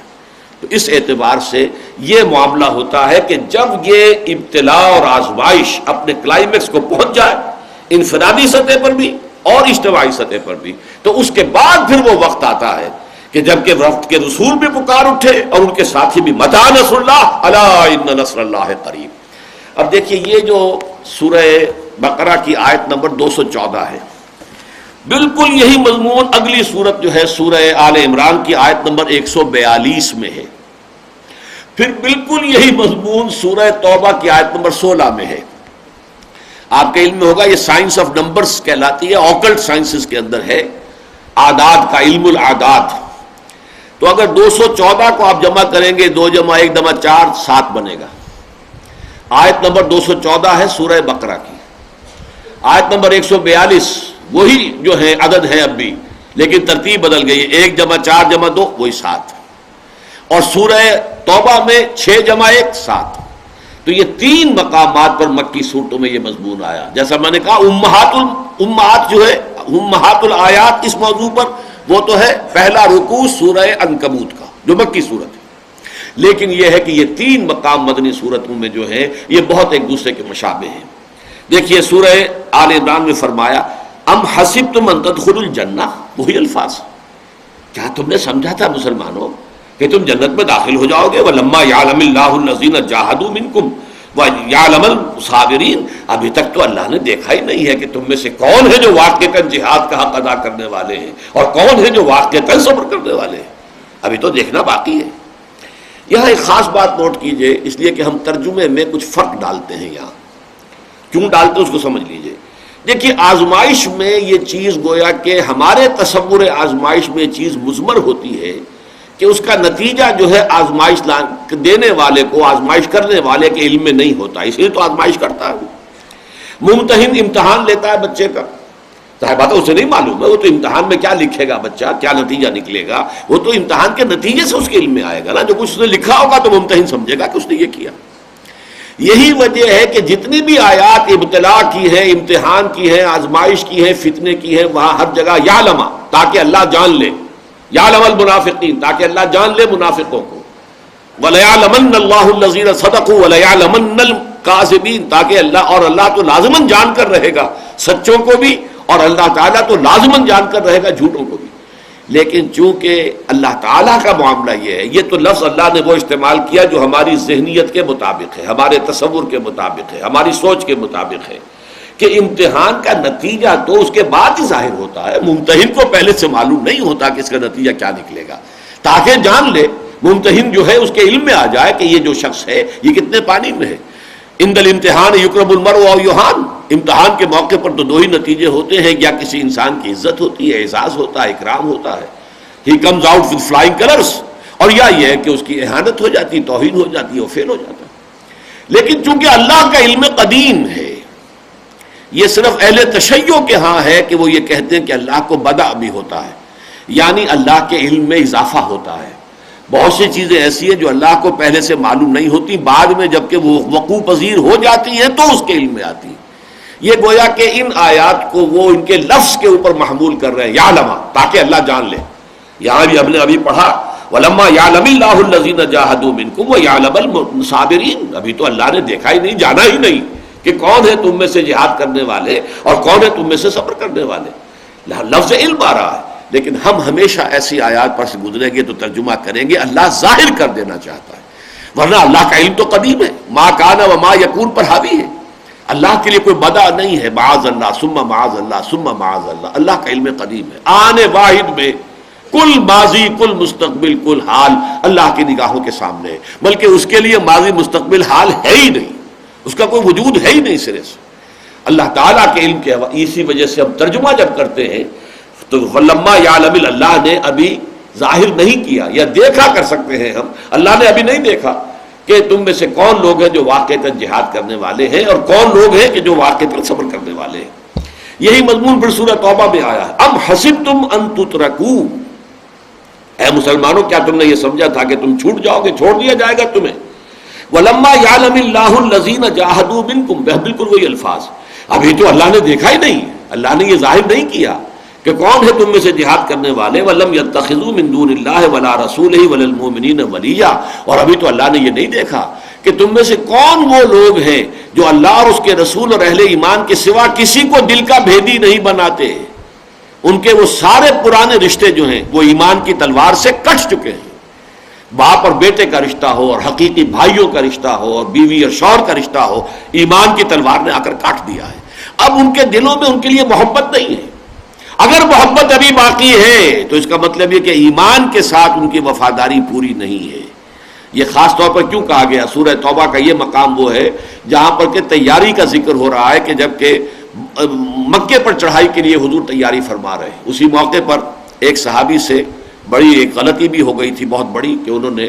تو اس اعتبار سے یہ معاملہ ہوتا ہے کہ جب یہ ابتلاء اور آزمائش اپنے کلائمیکس کو پہنچ جائے، انفرادی سطح پر بھی اور اجتماعی سطح پر بھی، تو اس کے بعد پھر وہ وقت آتا ہے کہ جب کہ وقت کے رسول بھی پکار اٹھے اور ان کے ساتھی بھی متی نصر اللہ الا ان نصر اللہ قریب۔ اب دیکھیے یہ جو سورہ بقرہ کی آیت نمبر 214 ہے، بالکل یہی مضمون اگلی سورت جو ہے سورہ آل عمران کی آیت نمبر 142 میں ہے، پھر بالکل یہی مضمون سورہ توبہ کی آیت نمبر 16 میں ہے۔ آپ کے علم میں ہوگا یہ سائنس آف نمبرز کہلاتی ہے، آکلٹ سائنسز کے اندر ہے، اعداد کا علم الاعداد۔ تو اگر 214 کو آپ جمع کریں گے، 2 جمع 1 جمع 4 7 بنے گا۔ آیت نمبر 214 ہے سورہ بقرہ کی، آیت نمبر 142 وہی جو ہے عدد ہے اب بھی، لیکن ترتیب بدل گئی ہے، 1 جمع 4 جمع 2 وہی 7، اور سورہ توبہ میں 6 جمع 1 7۔ تو یہ 3 مقامات پر مکی صورتوں میں یہ مضمون آیا۔ جیسا میں نے کہا امہات جو ہے امہات الآیات اس موضوع پر، وہ تو ہے پہلا رکوع سورہ عنکبوت کا جو مکی صورت ہے، لیکن یہ ہے کہ یہ 3 مقام مدنی صورتوں میں جو ہے یہ بہت ایک دوسرے کے مشابہ ہیں۔ دیکھیے سورہ آل عمران میں فرمایا ام حسبتم ان تدخلوا الجنہ، وہی الفاظ، کیا تم نے سمجھا تھا مسلمانوں کہ تم جنت میں داخل ہو جاؤ گے؟ وَلَمَّا يَعْلَمِ اللَّهُ الَّذِينَ جَاهَدُوا مِنكُمْ وَيَعْلَمَ الصَّابِرِينَ۔ ابھی تک تو اللہ نے دیکھا ہی نہیں ہے کہ تم میں سے کون ہے جو واقعتاً جہاد کا حق ادا کرنے والے ہیں اور کون ہے جو واقعتاً صبر کرنے والے ہیں، ابھی تو دیکھنا باقی ہے۔ یہاں ایک خاص بات نوٹ کیجئے، اس لیے کہ ہم ترجمے میں کچھ فرق ڈالتے ہیں، یہاں کیوں ڈالتے ہیں اس کو سمجھ لیجئے۔ دیکھیے آزمائش میں یہ چیز گویا کہ ہمارے تصور آزمائش میں یہ چیز مضمر ہوتی ہے کہ اس کا نتیجہ جو ہے آزمائش دینے والے کو، آزمائش کرنے والے کے علم میں نہیں ہوتا، اس لیے تو آزمائش کرتا ہے۔ ممتحن امتحان لیتا ہے بچے کا، ظاہر بات ہے اسے نہیں معلوم ہے وہ تو امتحان میں کیا لکھے گا بچہ، کیا نتیجہ نکلے گا، وہ تو امتحان کے نتیجے سے اس کے علم میں آئے گا نا، جو کچھ اس نے لکھا ہوگا تو ممتحن سمجھے گا کہ اس نے یہ کیا۔ یہی وجہ ہے کہ جتنی بھی آیات ابتلاء کی ہے، امتحان کی ہے، آزمائش کی ہے، فتنے کی ہے، وہاں ہر جگہ یعلم، تاکہ اللہ جان لے، یعلم المنافقین، تاکہ اللہ جان لے منافقوں کو، وَلَيَعْلَمَنَّ اللَّهُ الَّذِينَ صَدَقُوا وَلَيَعْلَمَنَّ الْكَاذِبِينَ، تاکہ اللہ اور اللہ تو لازماً جان کر رہے گا سچوں کو بھی، اور اللہ تعالیٰ تو لازماً جان کر رہے گا جھوٹوں کو بھی۔ لیکن چونکہ اللہ تعالیٰ کا معاملہ یہ ہے، یہ تو لفظ اللہ نے وہ استعمال کیا جو ہماری ذہنیت کے مطابق ہے، ہمارے تصور کے مطابق ہے، ہماری سوچ کے مطابق ہے، کہ امتحان کا نتیجہ تو اس کے بعد ہی ظاہر ہوتا ہے، ممتحن کو پہلے سے معلوم نہیں ہوتا کہ اس کا نتیجہ کیا نکلے گا، تاکہ جان لے ممتحن جو ہے اس کے علم میں آ جائے کہ یہ جو شخص ہے یہ کتنے پانی میں ہے۔ عند الامتحان یکرم المرء او یہان، امتحان کے موقع پر تو 2 ہی نتیجے ہوتے ہیں، یا کسی انسان کی عزت ہوتی ہے، اعزاز ہوتا ہے، اکرام ہوتا ہے، he comes out with flying colours, اور یا یہ ہے کہ اس کی اہانت ہو جاتی، توہین ہو جاتی، وہ فیل ہو جاتا ہے۔ لیکن چونکہ اللہ کا علم قدیم ہے، یہ صرف اہل تشیع کے ہاں ہے کہ وہ یہ کہتے ہیں کہ اللہ کو بدع بھی ہوتا ہے، یعنی اللہ کے علم میں اضافہ ہوتا ہے۔ بہت سی چیزیں ایسی ہیں جو اللہ کو پہلے سے معلوم نہیں ہوتی، بعد میں جبکہ وہ وقوع پذیر ہو جاتی ہیں تو اس کے علم میں آتی ہیں۔ یہ گویا کہ ان آیات کو وہ ان کے لفظ کے اوپر محمول کر رہے ہیں، یعلم، تاکہ اللہ جان لے۔ یہاں بھی ہم نے ابھی پڑھا وَلَمَّا يَعْلَمِ اللَّهُ الَّذِينَ جَاهَدُوا مِنكُمْ وَيَعْلَمَ الصَّابِرِينَ، ابھی تو اللہ نے دیکھا ہی نہیں، جانا ہی نہیں کہ کون ہے تم میں سے جہاد کرنے والے اور کون ہے تم میں سے صبر کرنے والے۔ لفظ علم آ رہا ہے، لیکن ہم ہمیشہ ایسی آیات پر سے گزریں گے تو ترجمہ کریں گے اللہ ظاہر کر دینا چاہتا ہے، ورنہ اللہ کا علم تو قدیم ہے، ما کان و ما یکون پر حاوی ہے۔ اللہ کے لیے کوئی بدع نہیں ہے، معاذ اللہ ثم معاذ اللہ ثم معاذ اللہ، اللہ کا علم قدیم ہے۔ آن واحد میں کل ماضی کل مستقبل کل حال اللہ کی نگاہوں کے سامنے ہے، بلکہ اس کے لیے ماضی مستقبل حال ہے ہی نہیں، اس کا کوئی وجود ہے ہی نہیں سرے سے۔ اللہ تعالیٰ کے علم کے اسی وجہ سے ہم ترجمہ جب کرتے ہیں تو وَلَمَّا يَعْلَمِ، اللہ نے ابھی ظاہر نہیں کیا، یا دیکھا کر سکتے ہیں ہم، اللہ نے ابھی نہیں دیکھا کہ تم میں سے کون لوگ ہیں جو واقعتاً جہاد کرنے والے ہیں اور کون لوگ ہیں کہ جو واقعتاً صبر کرنے والے ہیں۔ یہی مضمون پھر سورہ توبہ میں آیا ہے، ام حسبتم ان تترکوا، اے مسلمانوں کیا تم نے یہ سمجھا تھا کہ تم چھوٹ جاؤ گے، چھوڑ دیا جائے گا تمہیں؟ وَلَمَّا يَعْلَمِ اللَّهُ الَّذِينَ جَاهَدُوا مِنكُمْ، بالکل وہی الفاظ. ابھی تو اللہ نے دیکھا ہی نہیں، اللہ نے یہ ظاہر نہیں کیا کہ کون ہے تم میں سے جہاد کرنے والے. وَلَمْ يَتَّخِذُوا مِن دُونِ اللَّهِ وَلَا رَسُولِهِ وَلَا الْمُؤْمِنِينَ وَلِيًّا، اور ابھی تو اللہ نے یہ نہیں دیکھا کہ تم میں سے کون وہ لوگ ہیں جو اللہ اور اس کے رسول اور اہل ایمان کے سوا کسی کو دل کا بھیدی نہیں بناتے. ان کے وہ سارے پرانے رشتے جو ہیں وہ ایمان کی تلوار سے کٹ چکے ہیں. باپ اور بیٹے کا رشتہ ہو، اور حقیقی بھائیوں کا رشتہ ہو، اور بیوی اور شوہر کا رشتہ ہو، ایمان کی تلوار نے آ کر کاٹ دیا ہے. اب ان کے دلوں میں ان کے لیے محبت نہیں ہے. اگر محبت ابھی باقی ہے تو اس کا مطلب یہ کہ ایمان کے ساتھ ان کی وفاداری پوری نہیں ہے. یہ خاص طور پر کیوں کہا گیا؟ سورہ توبہ کا یہ مقام وہ ہے جہاں پر کہ تیاری کا ذکر ہو رہا ہے کہ جب کہ مکے پر چڑھائی کے لیے حضور تیاری فرما رہے ہیں. اسی موقع پر ایک صحابی سے بڑی ایک غلطی بھی ہو گئی تھی، بہت بڑی، کہ انہوں نے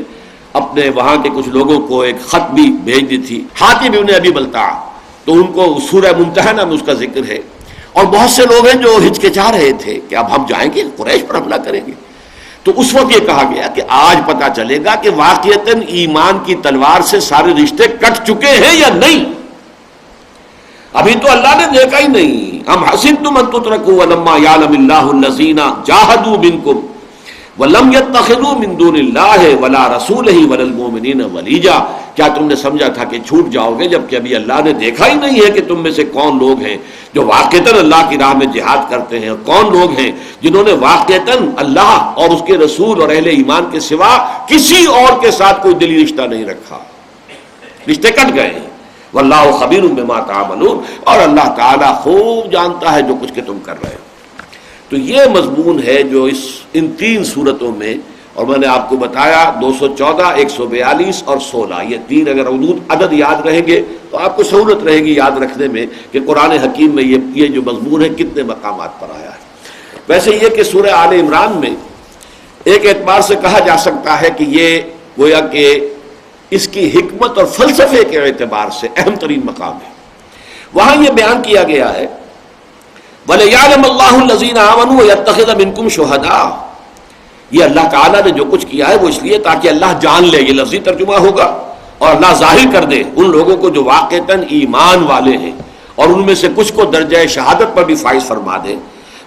اپنے وہاں کے کچھ لوگوں کو ایک خط بھی بھیج دی تھی، حاتم ابن ابی بلتع. تو ان کو سورہ ممتحنہ میں اس کا ذکر ہے. اور بہت سے لوگ ہیں جو ہچکچا رہے تھے کہ اب ہم جائیں گے قریش پر حملہ کریں گے. تو اس وقت یہ کہا گیا کہ آج پتہ چلے گا کہ واقعتاً ایمان کی تلوار سے سارے رشتے کٹ چکے ہیں یا نہیں. ابھی تو اللہ نے دیکھا ہی نہیں. ام حسبتم ان تترکوا ولما یعلم اللہ الذین جاہدوا منکم ولم یتخذوا من دون اللہ ولا رسولہ ولا المؤمنین ولیجا. کیا تم نے سمجھا تھا کہ چھوٹ جاؤ گے جبکہ ابھی اللہ نے دیکھا ہی نہیں ہے کہ تم میں سے کون لوگ ہیں جو واقعتاً اللہ کی راہ میں جہاد کرتے ہیں، اور کون لوگ ہیں جنہوں نے واقعتاً اللہ اور اس کے رسول اور اہل ایمان کے سوا کسی اور کے ساتھ کوئی دلی رشتہ نہیں رکھا. رشتے کٹ گئے ہیں. واللہ خبیر بما تعملون، اور اللہ تعالیٰ خوب جانتا ہے جو کچھ کہ تم کر رہے ہو. تو یہ مضمون ہے جو ان تین صورتوں میں، اور میں نے آپ کو بتایا 214، 142 اور 16، یہ تین اگر عدد یاد رہیں گے تو آپ کو سہولت رہے گی یاد رکھنے میں کہ قرآن حکیم میں یہ جو مضمون ہے کتنے مقامات پر آیا ہے. ویسے یہ کہ سورہ آل عمران میں ایک اعتبار سے کہا جا سکتا ہے کہ یہ گویا کہ اس کی حکمت اور فلسفے کے اعتبار سے اہم ترین مقام ہے. وہاں یہ بیان کیا گیا ہے وَلِيَعْلَمَ اللَّهُ الَّذِينَ آمَنُوا وَيَتَّخِذَ مِنكُمْ شُهَدَاءَ. یہ اللہ تعالیٰ نے جو کچھ کیا ہے وہ اس لیے تاکہ اللہ جان لے، یہ لفظی ترجمہ ہوگا، اور اللہ ظاہر کر دے ان لوگوں کو جو واقعتاً ایمان والے ہیں، اور ان میں سے کچھ کو درجہ شہادت پر بھی فائز فرما دے.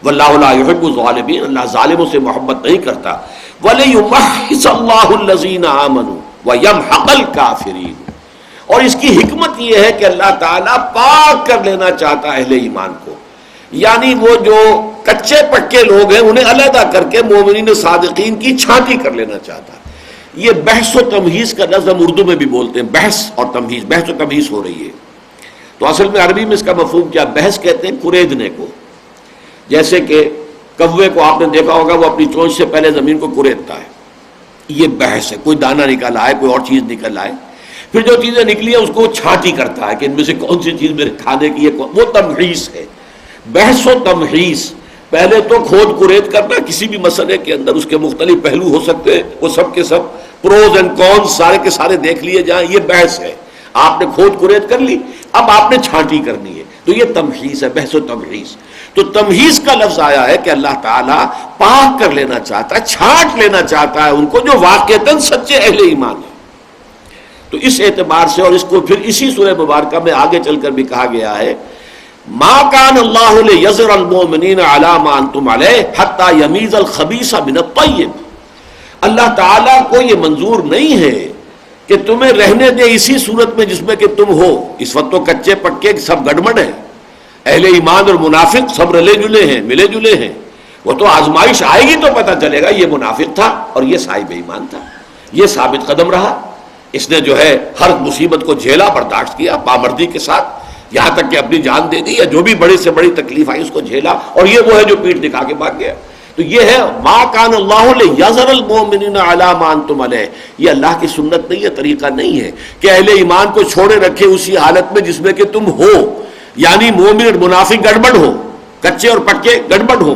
وَاللَّهُ لَا يُحِبُّ الظَّالِمِينَ، اللہ ظالموں سے محبت نہیں کرتا. وَلِيُمَحِّصَ اللَّهُ الَّذِينَ آمَنُوا وَيَمْحَقَ الْكَافِرِينَ. اور اس کی حکمت یہ ہے کہ اللہ تعالیٰ پاک کر لینا چاہتا ہے اہل ایمان کو، یعنی وہ جو کچے پکے لوگ ہیں انہیں علیحدہ کر کے مومنین صادقین کی چھانٹی کر لینا چاہتا ہے. یہ بحث و تمہیز کا لفظ ہم اردو میں بھی بولتے ہیں، بحث اور تمہیز، بحث و تمہیز ہو رہی ہے. تو اصل میں عربی میں اس کا مفہوم کیا؟ بحث کہتے ہیں کریدنے کو. جیسے کہ کوے کو آپ نے دیکھا ہوگا وہ اپنی چونچ سے پہلے زمین کو کریدتا ہے، یہ بحث ہے. کوئی دانہ نکل آئے، کوئی اور چیز نکل آئے، پھر جو چیزیں نکلی ہیں اس کو چھانٹی کرتا ہے کہ ان میں سے کون سی چیز میرے کھانے کی ہے، وہ تمہیز ہے. بحث و تمہیز، پہلے تو کھود کرید کرنا، کسی بھی مسئلے کے اندر اس کے مختلف پہلو ہو سکتے ہیں، وہ سب کے سب پروز اینڈ کونز سارے کے سارے دیکھ لیے جائیں، یہ بحث ہے. آپ نے کھود کرید کر لی، اب آپ نے چھانٹی کرنی ہے، تو یہ تمہیز ہے، بحث و تمہیز. تو تمہیز کا لفظ آیا ہے کہ اللہ تعالیٰ پاک کر لینا چاہتا ہے، چھانٹ لینا چاہتا ہے ان کو جو واقعتاً سچے اہل ایمان ہیں. تو اس اعتبار سے، اور اس کو پھر اسی سورہ مبارکہ میں آگے چل کر بھی کہا گیا ہے ما کان اللہ لیذر المؤمنین علی ما انتم علیہ حتی یمیز الخبیث من الطیب. اللہ تعالیٰ کو یہ منظور نہیں ہے کہ تمہیں رہنے دے اسی صورت میں جس میں کہ تم ہو. اس وقت تو کچے پکے سب گڑبڑ ہیں، اہل ایمان اور منافق سب رلے جلے ہیں، ملے جلے ہیں. وہ تو آزمائش آئے گی تو پتہ چلے گا یہ منافق تھا اور یہ صاحب ایمان تھا، یہ ثابت قدم رہا، اس نے جو ہے ہر مصیبت کو جھیلا، برداشت کیا پامردی کے ساتھ، یہاں تک کہ اپنی جان دے دی، یا جو بھی بڑی سے بڑی تکلیف آئی اس کو جھیلا، اور یہ وہ ہے جو پیٹھ دکھا کے بھاگ گیا. تو یہ ہے ما کان اللہ لیذر المؤمنین علی ما انتم علیہ. یہ اللہ کی سنت نہیں ہے، طریقہ نہیں ہے کہ اہل ایمان کو چھوڑے رکھے اسی حالت میں جس میں کہ تم ہو، یعنی مومن اور منافق گڑبڑ ہو، کچے اور پکے گڑبڑ ہو.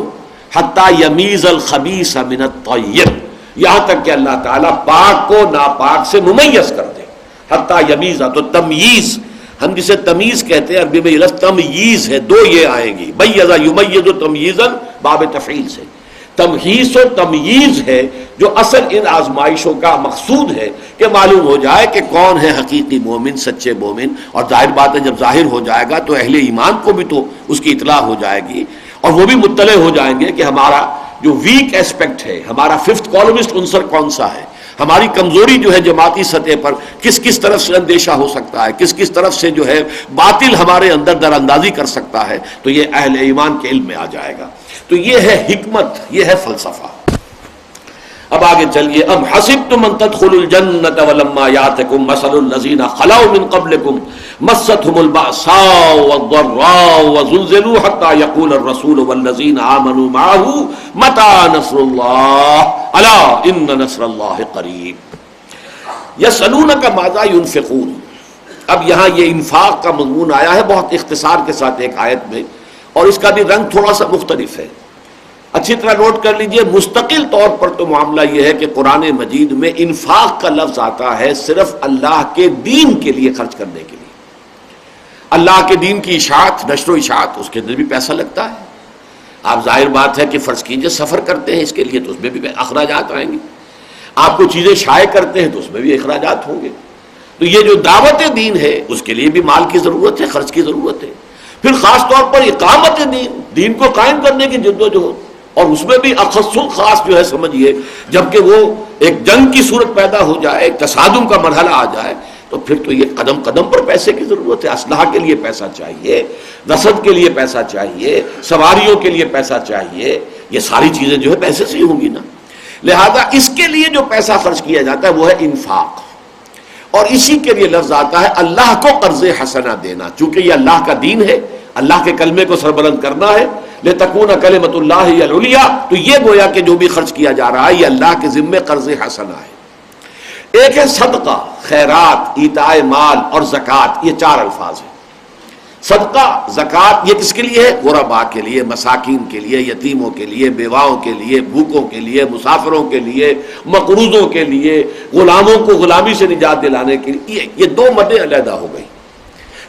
حتی یمیز الخبیث من الطیب، یہاں تک کہ اللہ تعالیٰ پاک کو ناپاک سے ممیز کر دے. حتی یمیز، تو تمییز ہم جسے تمیز کہتے ہیں عربی میں لفظ تمییز ہے، دو یہ آئیں گی، بیض یمیز تمییزا باب تفعیل سے. تمحیص و تمییز ہے جو اصل ان آزمائشوں کا مقصود ہے، کہ معلوم ہو جائے کہ کون ہے حقیقی مومن، سچے مومن. اور ظاہر بات ہے جب ظاہر ہو جائے گا تو اہل ایمان کو بھی تو اس کی اطلاع ہو جائے گی، اور وہ بھی مطلع ہو جائیں گے کہ ہمارا جو ویک ایسپیکٹ ہے، ہمارا ففتھ کالمسٹ عنصر کون سا ہے، ہماری کمزوری جو ہے جماعتی سطح پر کس کس طرف سے اندیشہ ہو سکتا ہے، کس کس طرف سے جو ہے باطل ہمارے اندر در اندازی کر سکتا ہے. تو یہ اہل ایمان کے علم میں آ جائے گا. تو یہ ہے حکمت، یہ ہے فلسفہ. اب آگے چلیے. ام حسبتم ان تدخلوا الجنة ولما يأتكم مثل الذين خلوا من قبلكم مستهم البأساء والضراء وزلزلوا حتى يقول الرسول والذين آمنوا معه متى نصر الله ألا إن نصر الله قريب. يسألونك ماذا ينفقون. اب یہاں یہ انفاق کا مضمون آیا ہے بہت اختصار کے ساتھ ایک آیت میں، اور اس کا بھی رنگ تھوڑا سا مختلف ہے. اچھی طرح نوٹ کر لیجئے، مستقل طور پر تو معاملہ یہ ہے کہ قرآن مجید میں انفاق کا لفظ آتا ہے صرف اللہ کے دین کے لیے خرچ کرنے کے لیے. اللہ کے دین کی اشاعت، نشر و اشاعت، اس کے اندر بھی پیسہ لگتا ہے. آپ ظاہر بات ہے کہ فرض کیجئے سفر کرتے ہیں اس کے لیے تو اس میں بھی اخراجات آئیں گے. آپ کو چیزیں شائع کرتے ہیں تو اس میں بھی اخراجات ہوں گے. تو یہ جو دعوت دین ہے اس کے لیے بھی مال کی ضرورت ہے، خرچ کی ضرورت ہے. پھر خاص طور پر اقامت دین کو قائم کرنے کی جد و جہد، اور اس میں بھی اخص الخاص جو ہے سمجھیے جبکہ وہ ایک جنگ کی صورت پیدا ہو جائے، ایک تصادم کا مرحلہ آ جائے، تو پھر تو یہ قدم قدم پر پیسے کی ضرورت ہے. اسلحہ کے لیے پیسہ چاہیے، رسد کے لیے پیسہ چاہیے، سواریوں کے لیے پیسہ چاہیے. یہ ساری چیزیں جو ہے پیسے سے ہی ہوں گی نا. لہذا اس کے لیے جو پیسہ خرچ کیا جاتا ہے وہ ہے انفاق. اور اسی کے لیے لفظ آتا ہے اللہ کو قرض حسنہ دینا، چونکہ یہ اللہ کا دین ہے، اللہ کے کلمے کو سربلند کرنا ہے. لتکون کلمۃ اللہ ہی العلیٰ، تو یہ گویا کہ جو بھی خرچ کیا جا رہا ہے یہ اللہ کے ذمے قرض حسنہ ہے. ایک ہے صدقہ، خیرات، ایتاء مال اور زکوٰۃ. یہ چار الفاظ ہیں. صدقہ، زکوٰۃ یہ کس کے لیے ہے؟ غرباء کے لیے، مساکین کے لیے، یتیموں کے لیے، بیواؤں کے لیے، بھوکوں کے لیے، مسافروں کے لیے، مقروضوں کے لیے، غلاموں کو غلامی سے نجات دلانے کے لیے. یہ دو مدیں علیحدہ ہو گئی.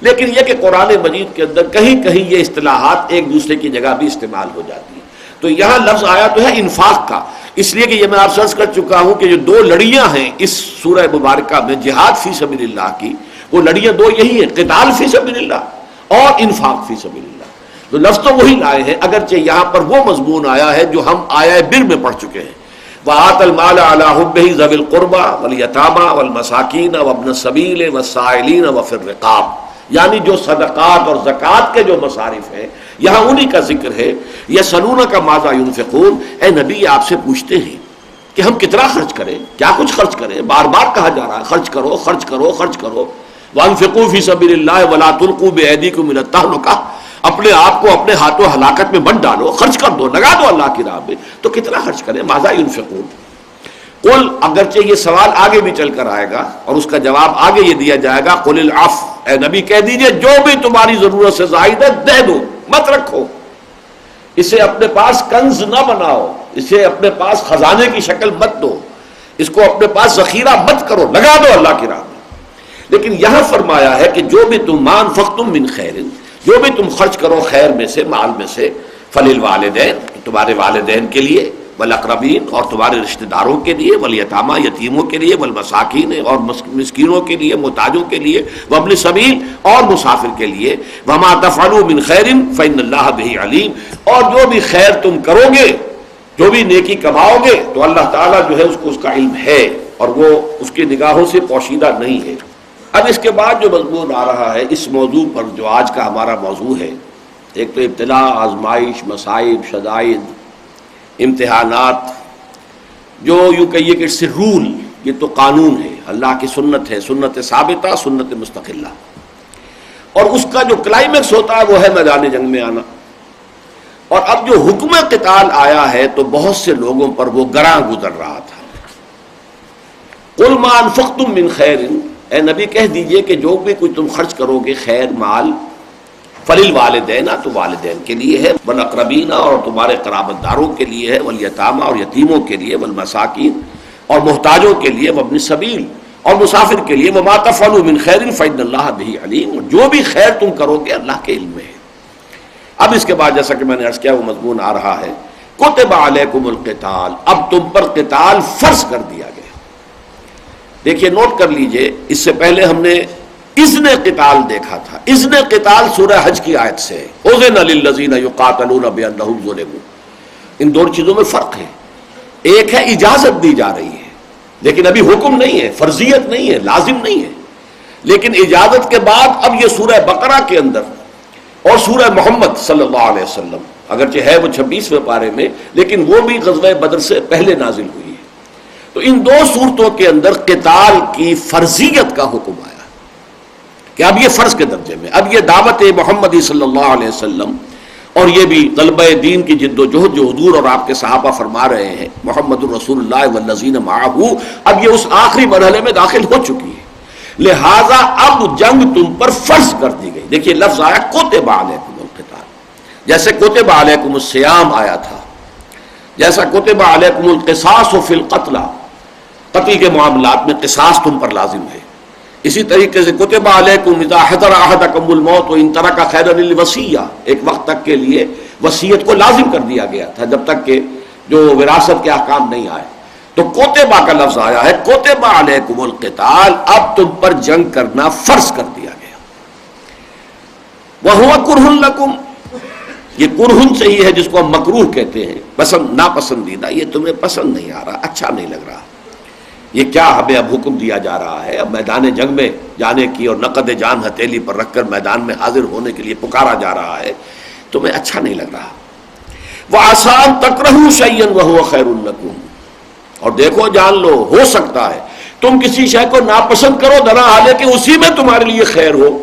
لیکن یہ کہ قرآن مجید کے اندر کہیں کہیں یہ اصطلاحات ایک دوسرے کی جگہ بھی استعمال ہو جاتی ہیں. تو یہاں لفظ آیا تو ہے انفاق کا، اس لیے کہ یہ میں آپ سے عرض کر چکا ہوں کہ جو دو لڑیاں ہیں اس سورہ مبارکہ میں جہاد فی سبیل اللہ کی، وہ لڑیاں دو یہی ہیں، قتال فی سبیل اللہ اور انفاق فی سبیل اللہ. تو لفظ تو وہی لائے ہیں، اگرچہ یہاں پر وہ مضمون آیا ہے جو ہم آیہ بر میں پڑھ چکے ہیں. وَآتَ الْمَالَ عَلَىٰ حُبِّهِ ذَوِي الْقُرْبَىٰ وَالْيَتَامَىٰ وَالْمَسَاكِينَ وَابْنَ السَّبِيلِ وَالسَّائِلِينَ وَفِي الرِّقَابِ. یعنی جو صدقات اور زکوٰۃ کے جو مصارف ہیں یہاں انہی کا ذکر ہے. یسألونک ماذا ينفقون، اے نبی آپ سے پوچھتے ہیں کہ ہم کتنا خرچ کریں، کیا کچھ خرچ کریں. بار بار کہا جا رہا ہے خرچ کرو، خرچ کرو، خرچ کرو. وانفقوا فی سبیل اللہ ولا تلقوا بایدیکم الی التہلکہ، اپنے آپ کو اپنے ہاتھوں ہلاکت میں مت ڈالو، خرچ کر دو، لگا دو اللہ کی راہ میں. تو کتنا خرچ کریں؟ ماذا ينفقون. قل، اگرچہ یہ سوال آگے بھی چل کر آئے گا اور اس کا جواب آگے یہ دیا جائے گا. قل العفو، اے نبی کہہ دیجئے جو بھی تمہاری ضرورت سے زائد ہے دے دو، مت رکھو. اسے اپنے پاس کنز نہ بناؤ، اسے اپنے پاس خزانے کی شکل مت دو، اس کو اپنے پاس ذخیرہ مت کرو، لگا دو اللہ کی راہ میں. لیکن یہاں فرمایا ہے کہ جو بھی تم ما انفقتم من خیر، جو بھی تم خرچ کرو خیر میں سے، مال میں سے، فللوالدین، تمہارے والدین کے لیے، والاقربین اور تمہارے رشتہ داروں کے لیے، والیتامیٰ یتیموں کے لیے، والمساکین اور مسکینوں کے لیے، محتاجوں کے لیے، وابن السبیل اور مسافر کے لیے. وما تفعلوا من خیر فإن اللہ بہ علیم. اور جو بھی خیر تم کرو گے، جو بھی نیکی کماؤ گے تو اللہ تعالیٰ جو ہے اس کو اس کا علم ہے اور وہ اس کی نگاہوں سے پوشیدہ نہیں ہے. اب اس کے بعد جو مضمون آ رہا ہے اس موضوع پر جو آج کا ہمارا موضوع ہے، ایک تو ابتلا، آزمائش، مصائب، شدائد، امتحانات، جو یوں کہیے کہ اس سے رول، یہ تو قانون ہے، اللہ کی سنت ہے، سنت ثابتہ، سنت مستقلہ. اور اس کا جو کلائمیکس ہوتا ہے وہ ہے میدان جنگ میں آنا. اور اب جو حکم قتال آیا ہے تو بہت سے لوگوں پر وہ گراں گزر رہا تھا. قل ما انفقتم من خیر، اے نبی کہہ دیجئے کہ جو بھی کچھ تم خرچ کرو گے خیر مال، فللوالدین، تو والدین کے لیے ہے، والاقربین اور تمہارے قرابت داروں کے لیے ہے، والیتامیٰ اور یتیموں کے لیے، والمساکین اور محتاجوں کے لیے، وابن السبیل اور مسافر کے لیے. وما تفعلوا من خیر فإن اللہ بہ علیم، جو بھی خیر تم کرو گے اللہ کے علم میں ہے. اب اس کے بعد جیسا کہ میں نے عرض کیا وہ مضمون آ رہا ہے کتب علیکم القتال، اب تم پر قتال فرض کر دیا گیا۔ دیکھیے نوٹ کر لیجئے، اس سے پہلے ہم نے اذن قتال دیکھا تھا۔ اذن قتال سورہ حج کی آیت سے ہے، اذن للذین یقاتلون بانہم ظلموا۔ ان دونوں چیزوں میں فرق ہے، ایک ہے اجازت دی جا رہی ہے لیکن ابھی حکم نہیں ہے، فرضیت نہیں ہے، لازم نہیں ہے، لیکن اجازت کے بعد اب یہ سورہ بقرہ کے اندر اور سورہ محمد صلی اللہ علیہ وسلم، اگرچہ ہے وہ 26ویں پارے میں لیکن وہ بھی غزوہ بدر سے پہلے نازل ہوئی ہے، تو ان دو صورتوں کے اندر قتال کی فرضیت کا حکم آیا کہ اب یہ فرض کے درجے میں، اب یہ دعوت محمدی صلی اللہ علیہ وسلم اور یہ بھی غلبہ دین کی جد و جہد جو حضور اور آپ کے صحابہ فرما رہے ہیں، محمد الرسول اللہ والذین معہ، اب یہ اس آخری مرحلے میں داخل ہو چکی ہے، لہذا اب جنگ تم پر فرض کر دی گئی۔ دیکھیے لفظ آیا کتب علیکم القتال، جیسے کتب علیکم الصیام آیا تھا، جیسا کتب علیکم القصاص فی القتل، قتل کے معاملات میں قصاص تم پر لازم ہے، اسی طریقے سے کتب علیکم اذا حضر احدکم الموت وان ترک خیرا للوصیہ، ایک وقت تک کے لیے وصیت کو لازم کر دیا گیا تھا جب تک کہ جو وراثت کے احکام نہیں آئے، تو کوتبہ کا لفظ آیا ہے کوتبہ علیکم القتال، اب تم پر جنگ کرنا فرض کر دیا گیا۔ وہو کرہ لکم، یہ کرہن سے ہی ہے جس کو ہم مکروہ کہتے ہیں، پسند ناپسندیدہ، یہ تمہیں پسند نہیں آ رہا، اچھا نہیں لگ رہا، یہ کیا ہمیں اب حکم دیا جا رہا ہے، اب میدان جنگ میں جانے کی اور نقد جان ہتھیلی پر رکھ کر میدان میں حاضر ہونے کے لیے پکارا جا رہا ہے، تمہیں اچھا نہیں لگ رہا۔ وَعَسَىٰ أَن تَكْرَهُوا شَيْئًا وَهُوَ خَيْرٌ لَكُمْ، اور دیکھو جان لو ہو سکتا ہے تم کسی شے کو ناپسند کرو درا حالانکہ اسی میں تمہارے لیے خیر ہو۔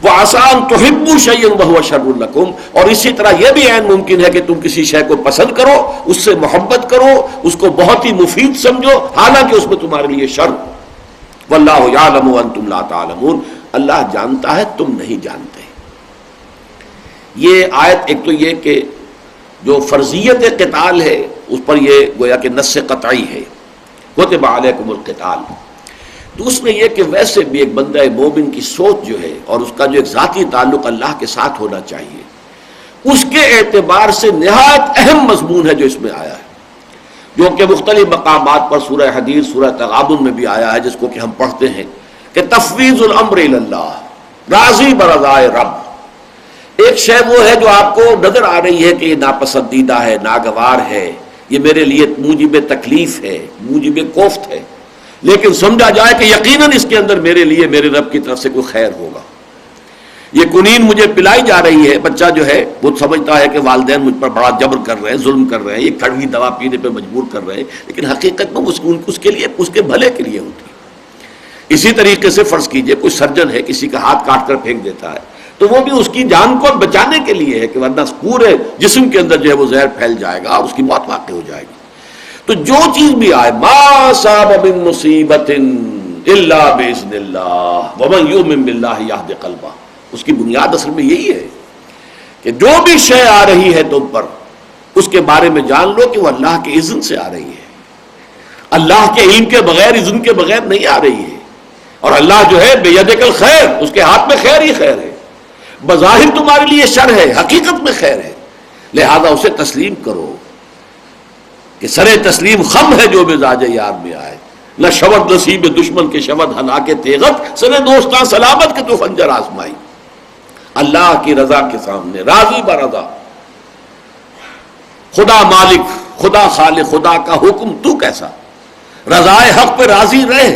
وَعَسَىٰ أَن تُحِبُّوا شَيْئًا وَهُوَ شَرٌّ لَكُمْ، اور اسی طرح یہ بھی عین ممکن ہے کہ تم کسی شے کو پسند کرو، اس سے محبت کرو، اس کو بہت ہی مفید سمجھو حالانکہ اس میں تمہارے لیے شر۔ وَاللَّهُ يَعْلَمُ وَأَنْتُمْ لَا تَعْلَمُونَ، اللہ جانتا ہے تم نہیں جانتے۔ یہ آیت ایک تو یہ کہ جو فرضیت قتال ہے اس پر یہ گویا کہ نص قطعی ہے، کتب علیکم القتال۔ دوسرے یہ کہ ویسے بھی ایک بندہ مومن کی سوچ جو ہے اور اس کا جو ایک ذاتی تعلق اللہ کے ساتھ ہونا چاہیے، اس کے اعتبار سے نہایت اہم مضمون ہے جو اس میں آیا ہے، جو کہ مختلف مقامات پر سورہ حدید سورہ تغابن میں بھی آیا ہے، جس کو کہ ہم پڑھتے ہیں کہ تفویض الامر الی اللہ، راضی برضائے رب۔ ایک شے وہ ہے جو آپ کو نظر آ رہی ہے کہ یہ ناپسندیدہ ہے، ناگوار ہے، یہ میرے لیے موجب تکلیف ہے، موجب کوفت ہے، لیکن سمجھا جائے کہ یقیناً اس کے اندر میرے لیے میرے رب کی طرف سے کوئی خیر ہوگا۔ یہ کنین مجھے پلائی جا رہی ہے، بچہ جو ہے وہ سمجھتا ہے کہ والدین مجھ پر بڑا جبر کر رہے ہیں، ظلم کر رہے ہیں، یہ کڑوی دوا پینے پہ مجبور کر رہے ہیں، لیکن حقیقت میں اس کے لیے اس کے بھلے کے لیے ہوتی ہے۔ اسی طریقے سے فرض کیجئے کوئی سرجن ہے، کسی کا ہاتھ کاٹ کر پھینک دیتا ہے، تو وہ بھی اس کی جان کو بچانے کے لیے ہے کہ ورنہ پورے جسم کے اندر جو ہے وہ زہر پھیل جائے گا اور اس کی موت واقع ہو جائے گی۔ تو جو چیز بھی آئے، ما اصاب من مصیبت الا باذن اللہ ومن یؤمن باللہ یہد قلبہ، اس کی بنیاد اصل میں یہی ہے کہ جو بھی شے آ رہی ہے تم پر اس کے بارے میں جان لو کہ وہ اللہ کے اذن سے آ رہی ہے، اللہ کے علم کے بغیر، اذن کے بغیر نہیں آ رہی ہے، اور اللہ جو ہے بیدک الخیر، اس کے ہاتھ میں خیر ہی خیر ہے، بظاہر تمہارے لیے شر ہے، حقیقت میں خیر ہے، لہذا اسے تسلیم کرو کہ سرے تسلیم خم ہے جو مزاج یار میں آئے، نہ شود نصیب دشمن کے شود ہلا کے تیغت، سرے دوستاں سلامت کے تو خنجر آزمائی۔ اللہ کی رضا کے سامنے راضی برضا، خدا مالک، خدا خالق، خدا کا حکم تو کیسا، رضائے حق پہ راضی رہے،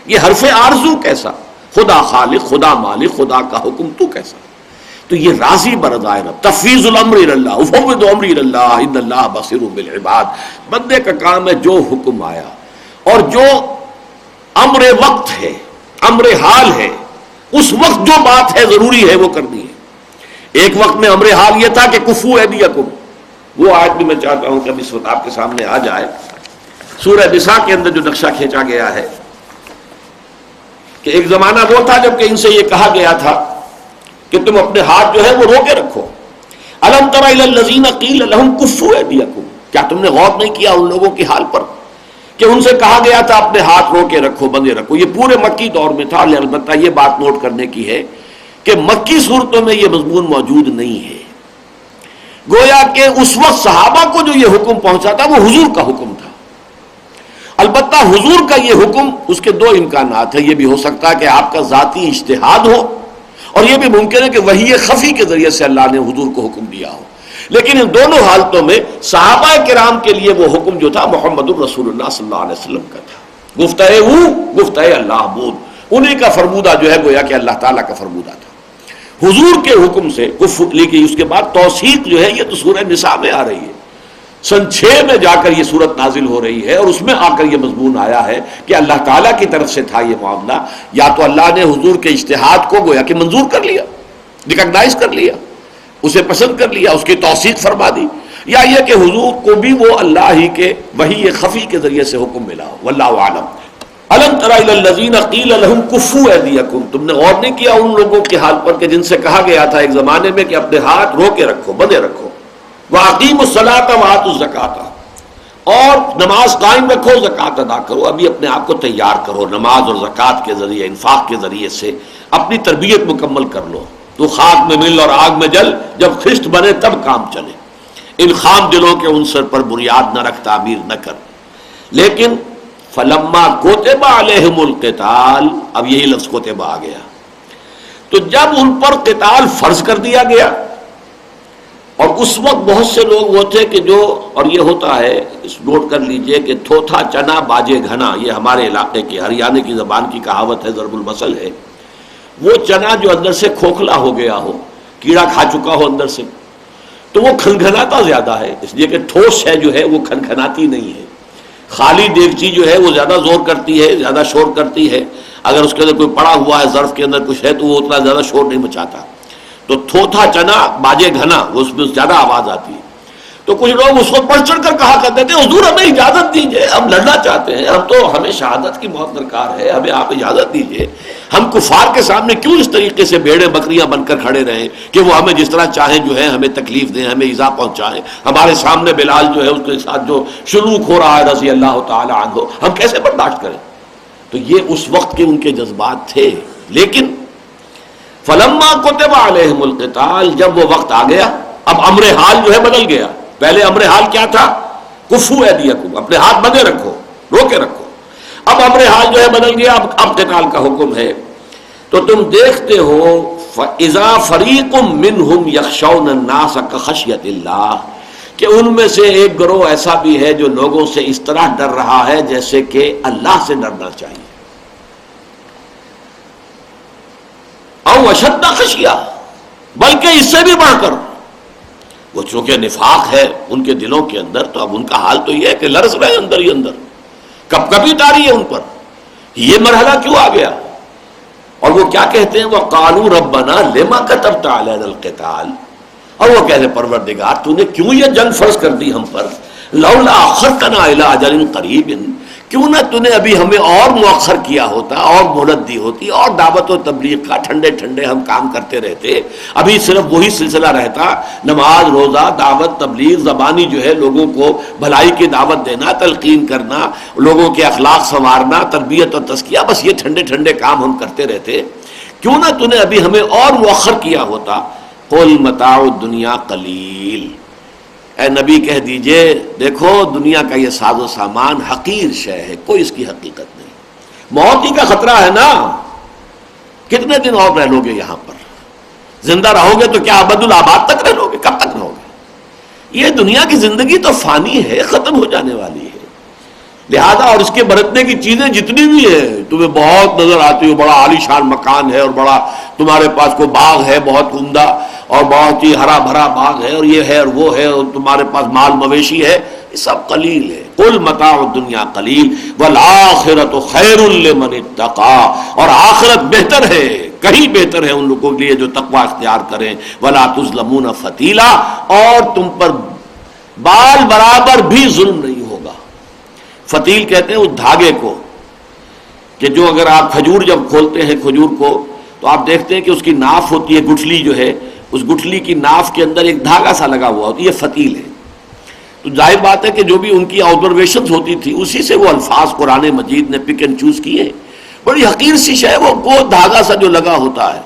یہ حرف آرزو کیسا، خدا خالق، خدا مالک، خدا کا حکم تو کیسا، تو یہ راضی برضائے رب، تفویض الامر الی اللہ، افوض امری الی اللہ ان اللہ بصیر بالعباد۔ بندے کا کام ہے جو حکم آیا اور جو امر وقت ہے، امر حال ہے، اس وقت جو بات ہے ضروری ہے وہ کرنی ہے۔ ایک وقت میں امر حال یہ تھا کہ کفو ایدیکم، وہ آیت بھی میں چاہتا ہوں کہ اب اس وقت آپ کے سامنے آ جائے، سورہ نساء کے اندر جو نقشہ کھینچا گیا ہے کہ ایک زمانہ وہ تھا جب کہ ان سے یہ کہا گیا تھا کہ تم اپنے ہاتھ جو ہے وہ روکے رکھو۔ الم تر الی الذین قیل لهم کفوا ایدیکم، کیا تم نے غور نہیں کیا ان لوگوں کی حال پر کہ ان سے کہا گیا تھا اپنے ہاتھ روکے رکھو، بندے رکھو۔ یہ پورے مکی دور میں تھا، البتہ یہ بات نوٹ کرنے کی ہے کہ مکی صورتوں میں یہ مضمون موجود نہیں ہے، گویا کہ اس وقت صحابہ کو جو یہ حکم پہنچا تھا وہ حضور کا حکم تھا. البتہ حضور کا یہ حکم، اس کے دو امکانات ہیں. یہ بھی ہو سکتا ہے کہ آپ کا ذاتی اجتہاد ہو، اور یہ بھی ممکن ہے کہ وحی خفی کے ذریعے سے اللہ نے حضور کو حکم دیا ہو. لیکن ان دونوں حالتوں میں صحابہ کرام کے لیے وہ حکم جو تھا محمد الرسول اللہ صلی اللہ علیہ وسلم کا تھا. گفتہ گفتہ اللہ بود، انہی کا فرمودہ جو ہے گویا کہ اللہ تعالیٰ کا فرمودہ تھا. حضور کے حکم سے لیکن اس کے بعد توثیق جو ہے یہ تو سورہ نساء میں آ رہی ہے. سن 6 میں جا کر یہ صورت نازل ہو رہی ہے، اور اس میں آ کر یہ مضمون آیا ہے کہ اللہ تعالیٰ کی طرف سے تھا یہ معاملہ. یا تو اللہ نے حضور کے اجتہاد کو گویا کہ منظور کر لیا، ریکگنائز کر لیا، اسے پسند کر لیا، اس کی توثیق فرما دی، یا یہ کہ حضور کو بھی وہ اللہ ہی کے وحی خفی کے ذریعے سے حکم ملا ہو. واللہ اعلم. الم تر الی الذین قیل لهم کفوا ایدیکم، تم نے غور نہیں کیا ان لوگوں کے حال پر کہ جن سے کہا گیا تھا ایک زمانے میں کہ اپنے ہاتھ رو کے رکھو، بندے رکھو. واقیموا الصلاۃ وآتوا الزکاۃ، اور نماز قائم رکھو، زکوٰۃ ادا کرو. ابھی اپنے آپ کو تیار کرو نماز اور زکوٰۃ کے ذریعے، انفاق کے ذریعے سے اپنی تربیت مکمل کر لو. تو خاک میں مل اور آگ میں جل، جب خشت بنے تب کام چلے. ان خام دلوں کے عنصر پر بنیاد نہ رکھ، تعمیر نہ کر. لیکن فلما کوتب علیہم القتال، اب یہی لفظ کوتب آ گیا. تو جب ان پر قتال فرض کر دیا گیا، اور اس وقت بہت سے لوگ وہ تھے کہ جو، اور یہ ہوتا ہے اس نوٹ کر لیجئے کہ تھوتھا چنا باجے گھنا، یہ ہمارے علاقے کی ہریانے کی زبان کی کہاوت ہے، ضرب المثل ہے. وہ چنا جو اندر سے کھوکھلا ہو گیا ہو، کیڑا کھا چکا ہو اندر سے، تو وہ کھنکھناتا زیادہ ہے، اس لیے کہ ٹھوس ہے جو ہے وہ کھنکھناتی نہیں ہے. خالی دیگچی جو ہے وہ زیادہ زور کرتی ہے، زیادہ شور کرتی ہے. اگر اس کے اندر کوئی پڑا ہوا ہے ظرف کے اندر کچھ ہے تو وہ اتنا زیادہ شور نہیں مچاتا. تو تھوتھا چنا باجے گھنا، اس میں زیادہ آواز آتی ہے. تو کچھ لوگ اس کو بڑھ چڑھ کر کہا کرتے تھے حضور ہمیں اجازت دیجئے، ہم لڑنا چاہتے ہیں، ہم تو ہمیں شہادت کی بہت درکار ہے، ہمیں آپ اجازت دیجئے. ہم کفار کے سامنے کیوں اس طریقے سے بھیڑیں بکریاں بن کر کھڑے رہیں کہ وہ ہمیں جس طرح چاہیں جو ہے ہمیں تکلیف دیں، ہمیں ایذا پہنچائیں. ہمارے سامنے بلال جو ہے اس کے ساتھ جو سلوک ہو رہا ہے رضی اللہ تعالی عنہ، ہم کیسے برداشت کریں. تو یہ اس وقت کے ان کے جذبات تھے. لیکن فلما کتب علیہم القتال، جب وہ وقت آ گیا، اب امر حال جو ہے بدل گیا. پہلے امر حال کیا تھا؟ کفو ایدیکم، اپنے ہاتھ بندے رکھو، رو کے رکھو. اب امر حال جو ہے بدل گیا، اب قتال کا حکم ہے. تو تم دیکھتے ہو فَإِذَا فَرِيقٌ مِّنْهُمْ يَخْشَوْنَ النَّاسَ كَخَشْيَةِ اللَّهِ، کہ ان میں سے ایک گروہ ایسا بھی ہے جو لوگوں سے اس طرح ڈر رہا ہے جیسے کہ اللہ سے ڈرنا چاہیے. او اشد خشیہ، بلکہ اس سے بھی بڑھ کر. وہ چونکہ نفاق ہے ان کے دلوں کے اندر، تو اب ان کا حال تو یہ ہے کہ لرز رہے اندر ہی اندر، کب کبھی تاری ہے ان پر. یہ مرحلہ کیوں آ گیا؟ اور وہ کیا کہتے ہیں؟ وَقَالُوا رَبَّنَا لِمَا كَتَبْتَ عَلَيْنَا الْقِتَالَ، اور وہ کہتے ہیں پروردگار تو نے کیوں یہ جنگ فرض کر دی ہم پر؟ لَوْلَا أَخَّرْتَنَا إِلَىٰ أَجَلٍ قَرِيبٍ، کیوں نہ تو نے ابھی ہمیں اور مؤخر کیا ہوتا، اور مہلت دی ہوتی، اور دعوت و تبلیغ کا ٹھنڈے ٹھنڈے ہم کام کرتے رہتے. ابھی صرف وہی سلسلہ رہتا، نماز روزہ دعوت تبلیغ، زبانی جو ہے لوگوں کو بھلائی کی دعوت دینا، تلقین کرنا، لوگوں کے اخلاق سنوارنا، تربیت اور تزکیہ، بس یہ ٹھنڈے ٹھنڈے کام ہم کرتے رہتے. کیوں نہ تو نے ابھی ہمیں اور مؤخر کیا ہوتا. قُلْ مَتَاعُ الدُّنْيَا قَلِيلٌ، اے نبی کہہ دیجئے دیکھو دنیا کا یہ ساز و سامان حقیر شے ہے، کوئی اس کی حقیقت نہیں. موت ہی کا خطرہ ہے نا، کتنے دن اور رہ لو گے یہاں پر؟ زندہ رہو گے تو کیا ابد الآباد تک رہ لو گے؟ کب تک رہو گے؟ یہ دنیا کی زندگی تو فانی ہے، ختم ہو جانے والی ہے. لہذا اور اس کے برتنے کی چیزیں جتنی بھی ہیں تمہیں بہت نظر آتی ہو، بڑا عالی شان مکان ہے، اور بڑا تمہارے پاس کوئی باغ ہے بہت عمدہ، اور بہت ہی ہرا بھرا باغ ہے، اور یہ ہے اور وہ ہے، اور تمہارے پاس مال مویشی ہے، یہ سب قلیل ہے. قل متاع الدنیا قلیل والآخرۃ خیر لمن اتقی، اور آخرت بہتر ہے، کہیں بہتر ہے ان لوگوں کے لیے جو تقوی اختیار کریں. ولا تظلمون فتیلا، اور تم پر بال برابر بھی ظلم نہیں ہوگا. فتیل کہتے ہیں اس دھاگے کو کہ جو اگر آپ کھجور جب کھولتے ہیں کھجور کو تو آپ دیکھتے ہیں کہ اس کی ناف ہوتی ہے، گٹھلی جو ہے، اس گٹھلی کی ناف کے اندر ایک دھاگا سا لگا ہوا ہوتا ہے، یہ فتیل ہے. تو ظاہر بات ہے کہ جو بھی ان کی آبزرویشنز ہوتی تھی اسی سے وہ الفاظ قرآن مجید نے پک اینڈ چوز کیے. بڑی حقیر سی شے وہ دھاگا سا جو لگا ہوتا ہے،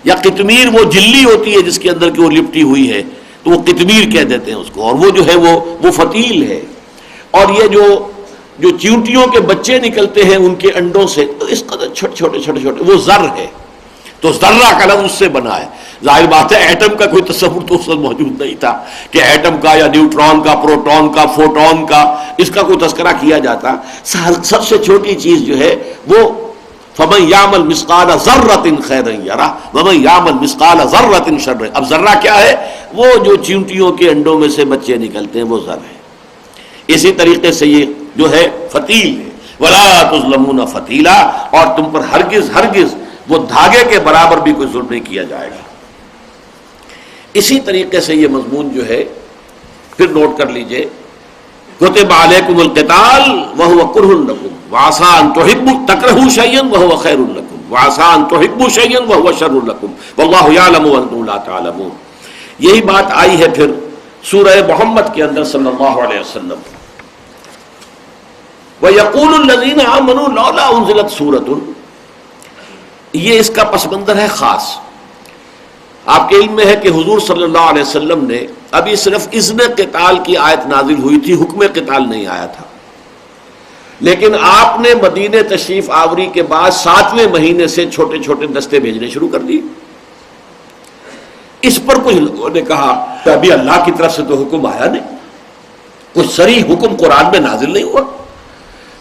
یا قطمیر وہ جلی ہوتی ہے جس کے اندر کی وہ لپٹی ہوئی ہے، تو وہ قطمیر کہہ دیتے ہیں اس کو، اور وہ جو ہے وہ فتیل ہے. اور یہ جو چیونٹیوں کے بچے نکلتے ہیں ان کے انڈوں سے، تو اس قدر چھوٹے چھوٹے وہ ذر ہے. تو ذرہ کا لفظ اس سے بنا ہے. ظاہر بات ہے ایٹم کا کوئی تصور تو اس وقت موجود نہیں تھا کہ ایٹم کا یا نیوٹرون کا، پروٹون کا، فوٹون کا، اس کا کوئی تذکرہ کیا جاتا. سب سے چھوٹی چیز جو ہے وہ فَمَنْ يَعْمَلْ مِثْقَالَ ذَرَّةٍ خَيْرًا يَرَهُ وَمَنْ يَعْمَلْ مِثْقَالَ ذَرَّةٍ شَرًّا. اب ذرہ کیا ہے؟ وہ جو چیونٹیوں کے انڈوں میں سے بچے نکلتے ہیں وہ ذر ہے. اسی طریقے سے یہ جو ہے فتیل ہے. وَلَا تُظْلَمُونَ فَتِيلًا، اور تم پر ہرگز وہ دھاگے کے برابر بھی کوئی ظلم نہیں کیا جائے گا. اسی طریقے سے یہ مضمون جو ہے پھر نوٹ کر لیجئے، کتب علیکم القتال وہو کرہ لکم وعسى ان تحبوا تکرہوا شیئا وہو خیر لکم وعسى ان تحبوا شیئا وہو شر لکم واللہ یعلم وانتم لا تعلمون. یہی بات آئی ہے پھر سورہ محمد کے اندر صلی اللہ علیہ وسلم. وَيَقُولُ الَّذِينَ آمَنُوا لَوْلَا أُنزِلَتْ سُورَةٌ، یہ اس کا پس منظر ہے خاص. آپ کے علم میں ہے کہ حضور صلی اللہ علیہ وسلم نے ابھی صرف اذن قتال کی آیت نازل ہوئی تھی، حکم قتال نہیں آیا تھا. لیکن آپ نے مدینہ تشریف آوری کے بعد 7ویں مہینے سے چھوٹے چھوٹے دستے بھیجنے شروع کر دی. اس پر کچھ لوگوں نے کہا کہ ابھی اللہ کی طرف سے تو حکم آیا نہیں، کچھ صریح حکم قرآن میں نازل نہیں ہوا.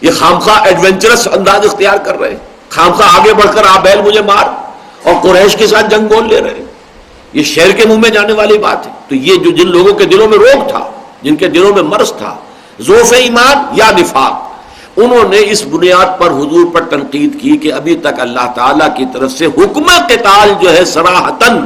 یہ خامخواہ ایڈونچرس انداز اختیار کر رہے ہیں، خامخواہ آگے بڑھ کر آبیل مجھے مار، اور قریش کے ساتھ جنگ بول لے رہے ہیں. یہ شیر کے منہ میں جانے والی بات ہے. تو یہ جو جن لوگوں کے دلوں میں روگ تھا، جن کے دلوں میں مرض تھا، ضعف ایمان یا نفاق، انہوں نے اس بنیاد پر حضور پر تنقید کی کہ ابھی تک اللہ تعالیٰ کی طرف سے حکم قتال جو ہے صراحتاً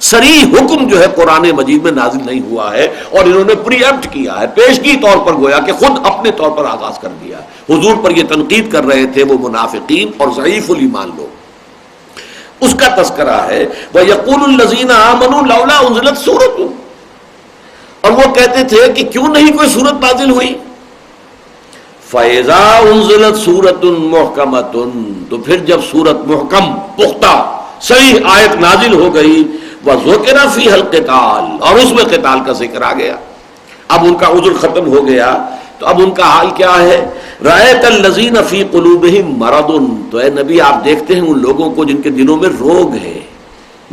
صریح حکم جو ہے قرآن مجید میں نازل نہیں ہوا ہے، اور انہوں نے پری ایمپٹ کیا ہے، پیشگی طور پر گویا کہ خود اپنے طور پر آغاز کر دیا. حضور پر یہ تنقید کر رہے تھے وہ منافقین اور ضعیف الایمان لوگ. اس کا تذکرہ ہے وَيَقُولُ الَّذِينَ آمَنُوا لَوْلَا أُنزِلَتْ سُورَةٌ، اور وہ کہتے تھے کہ کیوں نہیں کوئی سورت نازل ہوئی. فَإِذَا أُنزِلَتْ سُورَةٌ مُحْكَمَةٌ، تو پھر جب سورت محکم پختہ صحیح آیت نازل ہو گئی، وَذُكِرَ فِيهَا الْقِتَالُ، اور اس میں قتال کا ذکر آ گیا. اب ان کا عذر ختم ہو گیا، تو اب ان کا حال کیا ہے؟ رَأَيْتَ الَّذِينَ فِي قُلُوبِهِم مَرَضٌ، تو اے نبی آپ دیکھتے ہیں ان لوگوں کو جن کے دلوں میں روگ ہے،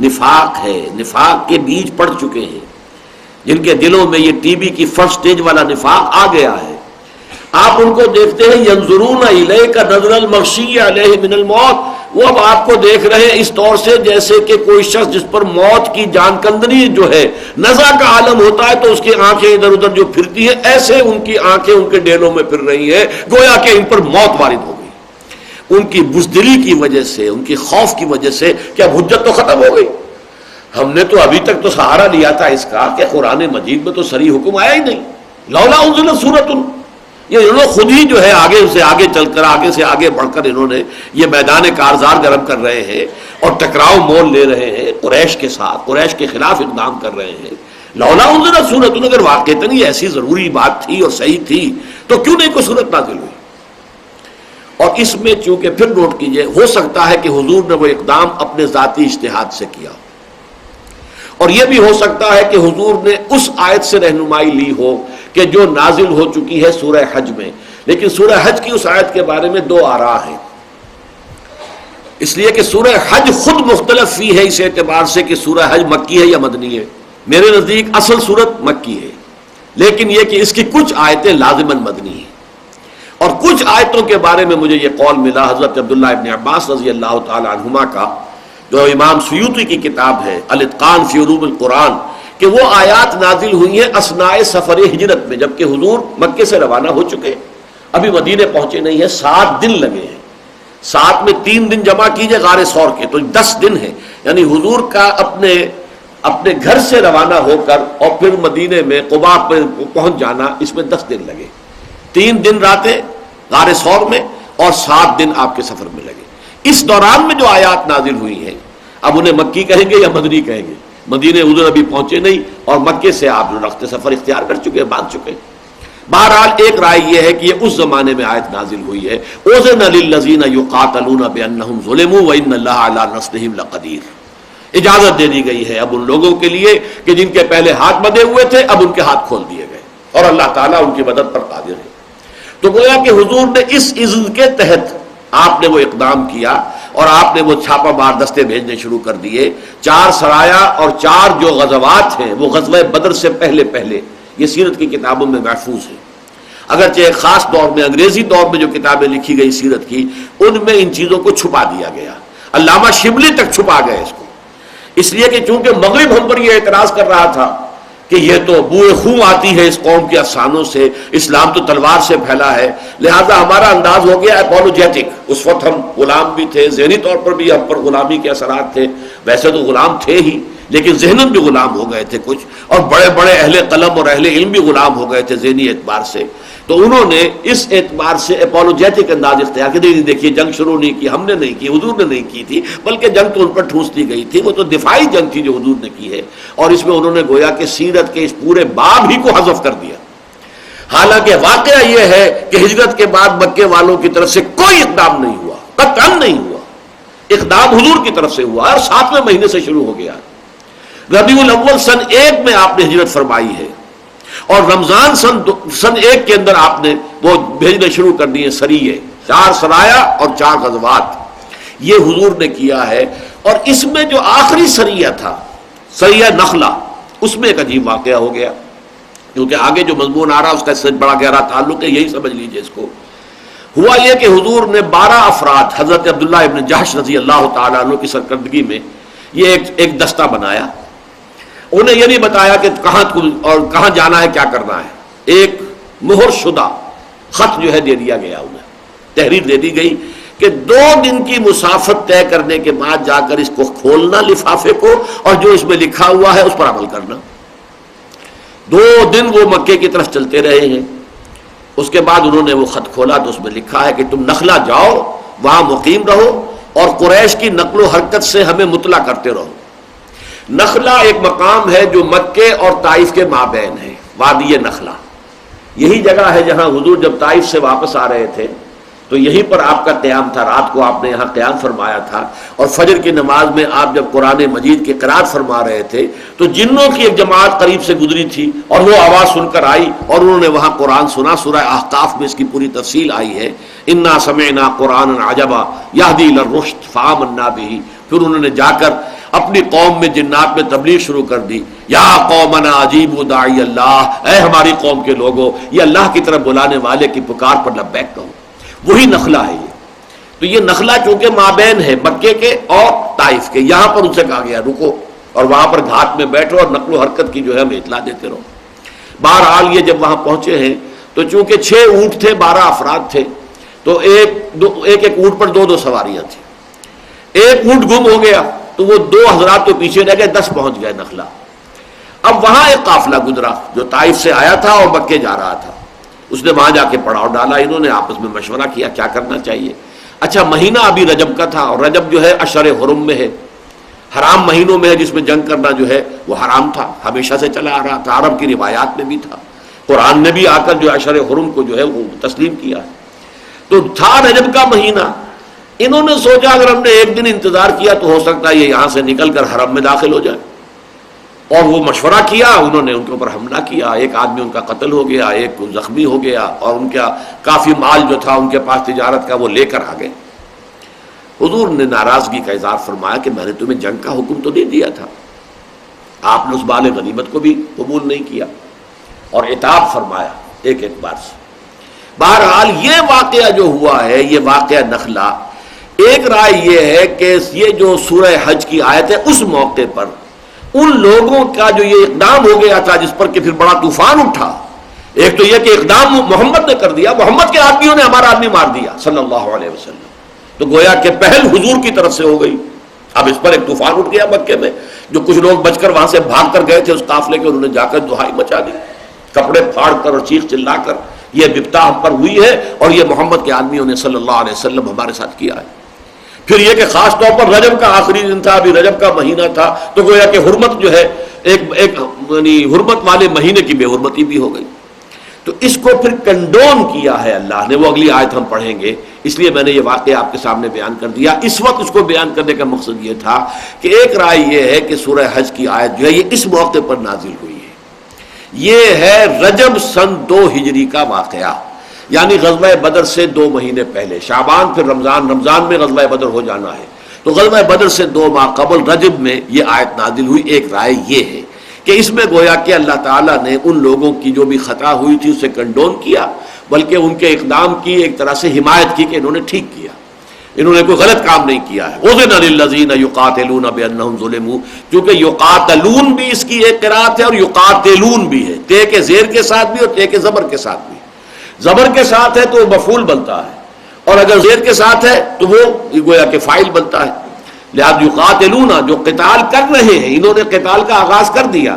نفاق ہے، نفاق کے بیج پڑ چکے ہیں، جن کے دلوں میں یہ ٹی بی کی فرسٹ سٹیج والا نفاق آ گیا ہے. آپ ان کو دیکھتے ہیں ينظرون الیک نظر المغشی علیہ من الموت، وہ اب آپ کو دیکھ رہے ہیں اس طور سے جیسے کہ کوئی شخص جس پر موت کی جان کندنی جو ہے نزع کا عالم ہوتا ہے تو اس کی آنکھیں ادھر ادھر جو پھرتی ہیں، ایسے ان کی آنکھیں ان کے ڈیلوں میں پھر رہی ہیں، گویا کہ ان پر موت وارد ہو گئی. ان کی بزدلی کی وجہ سے، ان کی خوف کی وجہ سے کہ اب حجت تو ختم ہو گئی. ہم نے تو ابھی تک تو سہارا لیا تھا اس کا کہ قرآن مجید میں تو صریح حکم آیا ہی نہیں. لولا انزلت سورۃ، یہ لوگ خود ہی جو ہے آگے سے آگے چل کر، آگے سے آگے بڑھ کر انہوں نے یہ میدان کارزار گرم کر رہے ہیں اور ٹکراؤ مول لے رہے ہیں قریش کے ساتھ، قریش کے خلاف اقدام کر رہے ہیں. لولا انزلت سورۃ، اگر واقعتاً یہ ایسی ضروری بات تھی اور صحیح تھی تو کیوں نہیں کوئی سورت نازل ہوئی. اور اس میں چونکہ پھر نوٹ کیجئے، ہو سکتا ہے کہ حضور نے وہ اقدام اپنے ذاتی اجتہاد سے کیا، اور یہ بھی ہو سکتا ہے کہ حضور نے اس آیت سے رہنمائی لی ہو کہ جو نازل ہو چکی ہے سورہ حج میں. لیکن سورہ حج کی اس آیت کے بارے میں دو آراء ہیں، اس لیے کہ سورہ حج خود مختلف فی ہے اس اعتبار سے کہ سورہ حج مکی ہے یا مدنی ہے. میرے نزدیک اصل صورت مکی ہے، لیکن یہ کہ اس کی کچھ آیتیں لازماً مدنی ہیں. اور کچھ آیتوں کے بارے میں مجھے یہ قول ملا حضرت عبداللہ ابن عباس رضی اللہ تعالی عنہما کا، جو امام سیوطی کی کتاب ہے الاتقان فی علوم القرآن، کہ وہ آیات نازل ہوئی ہیں اثناء سفر ہجرت میں، جبکہ حضور مکے سے روانہ ہو چکے، ابھی مدینے پہنچے نہیں ہیں. 7 دن لگے ہیں، 7 میں 3 دن جمع کیجئے غار ثور کے تو 10 دن ہیں. یعنی حضور کا اپنے گھر سے روانہ ہو کر اور پھر مدینے میں قباء پہ پہنچ جانا، اس میں 10 دن لگے. 3 دن راتیں غار ثور میں اور 7 دن آپ کے سفر میں لگے. اس دوران میں جو آیات نازل ہوئی ہیں، اب انہیں مکی کہیں گے یا مدنی کہیں گے؟ مدینے حضور ابھی پہنچے نہیں اور مکے سے آپ رخت سفر اختیار کر چکے، باندھ چکے. بہرحال ایک رائے یہ ہے کہ یہ اس زمانے میں آیت نازل ہوئی ہے اذن للذین یقاتلون بانہم ظلموا وان اللہ علی نصرہم لقدیر. اجازت دے دی گئی ہے اب ان لوگوں کے لیے کہ جن کے پہلے ہاتھ بندھے ہوئے تھے اب ان کے ہاتھ کھول دیے گئے اور اللہ تعالیٰ ان کی مدد پر قادر ہے۔ تو گویا کہ حضور نے اس اذن کے تحت آپ نے وہ اقدام کیا اور آپ نے وہ چھاپا مار دستے بھیجنے شروع کر دیے۔ 4 سرایا اور 4 جو غزوات ہیں وہ غزوہ بدر سے پہلے یہ سیرت کی کتابوں میں محفوظ ہے، اگرچہ ایک خاص دور میں انگریزی دور میں جو کتابیں لکھی گئی سیرت کی ان میں ان چیزوں کو چھپا دیا گیا، علامہ شبلی تک چھپا گئے اس کو، اس لیے کہ چونکہ مغرب ہم پر یہ اعتراض کر رہا تھا کہ یہ تو بوئے خون آتی ہے اس قوم کے افسانوں سے، اسلام تو تلوار سے پھیلا ہے، لہذا ہمارا انداز ہو گیا اپولوجیٹک۔ اس وقت ہم غلام بھی تھے، ذہنی طور پر بھی ہم پر غلامی کے اثرات تھے، ویسے تو غلام تھے ہی لیکن ذہناً بھی غلام ہو گئے تھے کچھ، اور بڑے بڑے اہل قلم اور اہل علم بھی غلام ہو گئے تھے ذہنی اعتبار سے، تو انہوں نے اس اعتبار سے اپولوجیٹک انداز اختیار کیا، نہیں دیکھیے جنگ شروع نہیں کی ہم نے، نہیں کی حضور نے نہیں کی تھی، بلکہ جنگ تو ان پر ٹھونس دی گئی تھی، وہ تو دفاعی جنگ تھی جو حضور نے کی ہے، اور اس میں انہوں نے گویا کہ سیرت کے اس پورے باب ہی کو حذف کر دیا۔ حالانکہ واقعہ یہ ہے کہ ہجرت کے بعد مکے والوں کی طرف سے کوئی اقدام نہیں ہوا، قطعاً نہیں ہوا، اقدام حضور کی طرف سے ہوا اور 7ویں مہینے سے شروع ہو گیا۔ ربیع الاول سن 1 میں آپ نے ہجرت فرمائی ہے، اور رمضان سن 1 کے اندر آپ نے وہ بھیجنے شروع کر دیے سریے، 4 سرایا اور 4 غزوات یہ حضور نے کیا ہے۔ اور اس میں جو آخری سریہ تھا، سریہ نخلا، اس میں ایک عجیب واقعہ ہو گیا، کیونکہ آگے جو مضمون آ رہا اس کا اس سے بڑا گہرا تعلق ہے، یہی سمجھ لیجئے اس کو۔ ہوا یہ کہ حضور نے 12 افراد حضرت عبداللہ ابن جحش رضی اللہ تعالیٰ عنہ کی سرکردگی میں یہ ایک دستہ بنایا، انہیں یہ نہیں بتایا کہ کہاں جانا ہے، کیا کرنا ہے، ایک مہر شدہ خط جو ہے دے دیا گیا، انہیں تحریر دے دی گئی کہ 2 دن کی مسافت طے کرنے کے بعد جا کر اس کو کھولنا لفافے کو، اور جو اس میں لکھا ہوا ہے اس پر عمل کرنا۔ 2 دن وہ مکے کی طرف چلتے رہے ہیں، اس کے بعد انہوں نے وہ خط کھولا تو اس میں لکھا ہے کہ تم نخلا جاؤ، وہاں مقیم رہو اور قریش کی نقل و حرکت سے ہمیں مطلع کرتے رہو۔ نخلا ایک مقام ہے جو مکے اور طائف کے مابین ہے، وادی نخلا، یہی جگہ ہے جہاں حضور جب طائف سے واپس آ رہے تھے تو یہیں پر آپ کا قیام تھا، رات کو آپ نے یہاں قیام فرمایا تھا، اور فجر کی نماز میں آپ جب قرآن مجید کی قرات فرما رہے تھے تو جنوں کی ایک جماعت قریب سے گزری تھی اور وہ آواز سن کر آئی اور انہوں نے وہاں قرآن سنا۔ سورہ احقاف میں اس کی پوری تفصیل آئی ہے، انا سمعنا قرآنا عجبا یہدی الی الرشد فآمنا بہ۔ پھر انہوں نے جا کر اپنی قوم میں جنات میں تبلیغ شروع کر دی، یا قومنا اجیبوا داعی اللہ، اے ہماری قوم کے لوگوں یہ اللہ کی طرف بلانے والے کی پکار پر لبیک کہو۔ وہی نخلا ہے یہ۔ تو یہ نخلا چونکہ مابین ہے مکے کے اور طائف کے، یہاں پر ان سے کہا گیا رکو اور وہاں پر گھاٹ میں بیٹھو اور نقل و حرکت کی جو ہے ہمیں اطلاع دیتے رہو۔ بہرحال یہ جب وہاں پہنچے ہیں تو چونکہ 6 اونٹ تھے، 12 افراد تھے، تو ایک اونٹ پر 2 سواریاں تھیں۔ ایک اونٹ گم ہو گیا تو وہ 2 حضرات تو پیچھے رہ گئے، 10 پہنچ گئے نخلا۔ اب وہاں ایک قافلہ گزرا جو طائف سے آیا تھا اور مکے جا رہا تھا، اس نے وہاں جا کے پڑاؤ ڈالا، انہوں نے آپس میں مشورہ کیا کیا کرنا چاہیے۔ اچھا مہینہ ابھی رجب کا تھا، اور رجب جو ہے اشہر حرم میں ہے، حرام مہینوں میں ہے، جس میں جنگ کرنا جو ہے وہ حرام تھا، ہمیشہ سے چلا آ رہا تھا، عرب کی روایات میں بھی تھا، قرآن نے بھی آ کر جو اشہر حرم کو جو ہے وہ تسلیم کیا ہے۔ تو تھا رجب کا مہینہ، انہوں نے سوچا اگر ہم نے 1 دن انتظار کیا تو ہو سکتا ہے یہ یہاں سے نکل کر حرم میں داخل ہو جائے، اور وہ مشورہ کیا، انہوں نے ان کے اوپر حملہ کیا، ایک آدمی ان کا قتل ہو گیا، ایک زخمی ہو گیا، اور ان کا کافی مال جو تھا ان کے پاس تجارت کا وہ لے کر آ گئے۔ حضور نے ناراضگی کا اظہار فرمایا کہ میں نے تمہیں جنگ کا حکم تو نہیں دیا تھا، آپ نے اس مال غنیمت کو بھی قبول نہیں کیا، اور عتاب فرمایا ایک بار سے۔ بہرحال یہ واقعہ جو ہوا ہے، یہ واقعہ نخلا، ایک رائے یہ ہے کہ یہ جو سورہ حج کی آیت ہے اس موقع پر ان لوگوں کا جو یہ اقدام ہو گیا تھا جس پر کہ پھر بڑا طوفان اٹھا، ایک تو یہ کہ اقدام محمد نے کر دیا، محمد کے آدمیوں نے ہمارا آدمی مار دیا صلی اللہ علیہ وسلم، تو گویا کہ پہل حضور کی طرف سے ہو گئی۔ اب اس پر ایک طوفان اٹھ گیا مکے میں، جو کچھ لوگ بچ کر وہاں سے بھاگ کر گئے تھے اس قافلے کے، انہوں نے جا کر دہائی مچا دی، کپڑے پھاڑ کر اور چیخ چلا کر یہ بپتا ہم پر ہوئی ہے اور یہ محمد کے آدمیوں نے صلی اللہ علیہ وسلم ہمارے ساتھ کیا ہے۔ پھر یہ کہ خاص طور پر رجب کا آخری دن تھا، ابھی رجب کا مہینہ تھا، تو گویا کہ حرمت جو ہے ایک یعنی حرمت والے مہینے کی بے حرمتی بھی ہو گئی۔ تو اس کو پھر کنڈون کیا ہے اللہ نے، وہ اگلی آیت ہم پڑھیں گے، اس لیے میں نے یہ واقعہ آپ کے سامنے بیان کر دیا. اس وقت اس کو بیان کرنے کا مقصد یہ تھا کہ ایک رائے یہ ہے کہ سورہ حج کی آیت جو ہے یہ اس موقع پر نازل ہوئی ہے. یہ ہے رجب سن 2 ہجری کا واقعہ، یعنی غزوہ بدر سے 2 مہینے پہلے. شعبان پھر رمضان، رمضان میں غزوہ بدر ہو جانا ہے، تو غزوہ بدر سے 2 ماہ قبل رجب میں یہ آیت نازل ہوئی. ایک رائے یہ ہے کہ اس میں گویا کہ اللہ تعالیٰ نے ان لوگوں کی جو بھی خطا ہوئی تھی اسے کنڈون کیا، بلکہ ان کے اقدام کی ایک طرح سے حمایت کی کہ انہوں نے ٹھیک کیا، انہوں نے کوئی غلط کام نہیں کیا ہے. اذن للذین یقاتلون بانہم ظلموا، کیونکہ یقاتلون بھی اس کی ایک قرات ہے اور یقاتلون بھی ہے، تے کے زیر کے ساتھ بھی اور تے کے زبر کے ساتھ بھی. زبر کے ساتھ ہے تو وہ مفعول بنتا ہے، اور اگر زیر کے ساتھ ہے تو وہ گویا کہ فاعل بنتا ہے. لہذا یقاتلون جو قتال کر رہے ہیں، انہوں نے قتال کا آغاز کر دیا.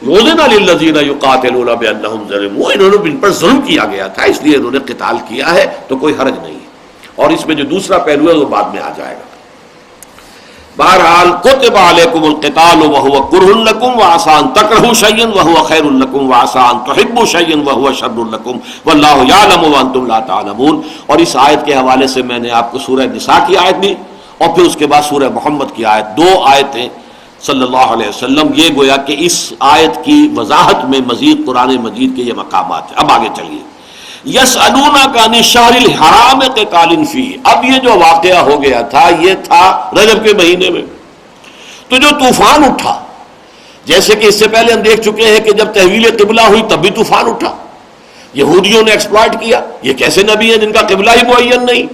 اذن للذین یقاتلون بانہم ظلموا، انہوں نے ان پر ظلم کیا گیا تھا اس لیے انہوں نے قتال کیا ہے، تو کوئی حرج نہیں. اور اس میں جو دوسرا پہلو ہے وہ بعد میں آ جائے گا. بہرحال کتب علیکم القتال وہو کرہ لکم وعسى ان تکرہوا شیئا وہو خیر لکم وعسى ان تحبوا شیئا وہو شر لکم واللہ یعلم وانتم لا تعلمون. اور اس آیت کے حوالے سے میں نے آپ کو سورہ نساء کی آیت بھی اور پھر اس کے بعد سورہ محمد کی آیت، 2 آیتیں صلی اللہ علیہ وسلم. یہ گویا کہ اس آیت کی وضاحت میں مزید قرآن مجید کے یہ مقامات ہیں. اب آگے چلیے. یسألونک عن الشہر الحرام قتال فیہ، اب یہ جو واقعہ ہو گیا تھا یہ تھا رجب کے مہینے میں. تو جو طوفان اٹھا، جیسے کہ اس سے پہلے ہم دیکھ چکے ہیں کہ جب تحویل قبلہ ہوئی تب بھی طوفان اٹھا، یہودیوں نے ایکسپلائٹ کیا. یہ کیسے نبی ہیں جن کا قبلہ ہی معین نہیں،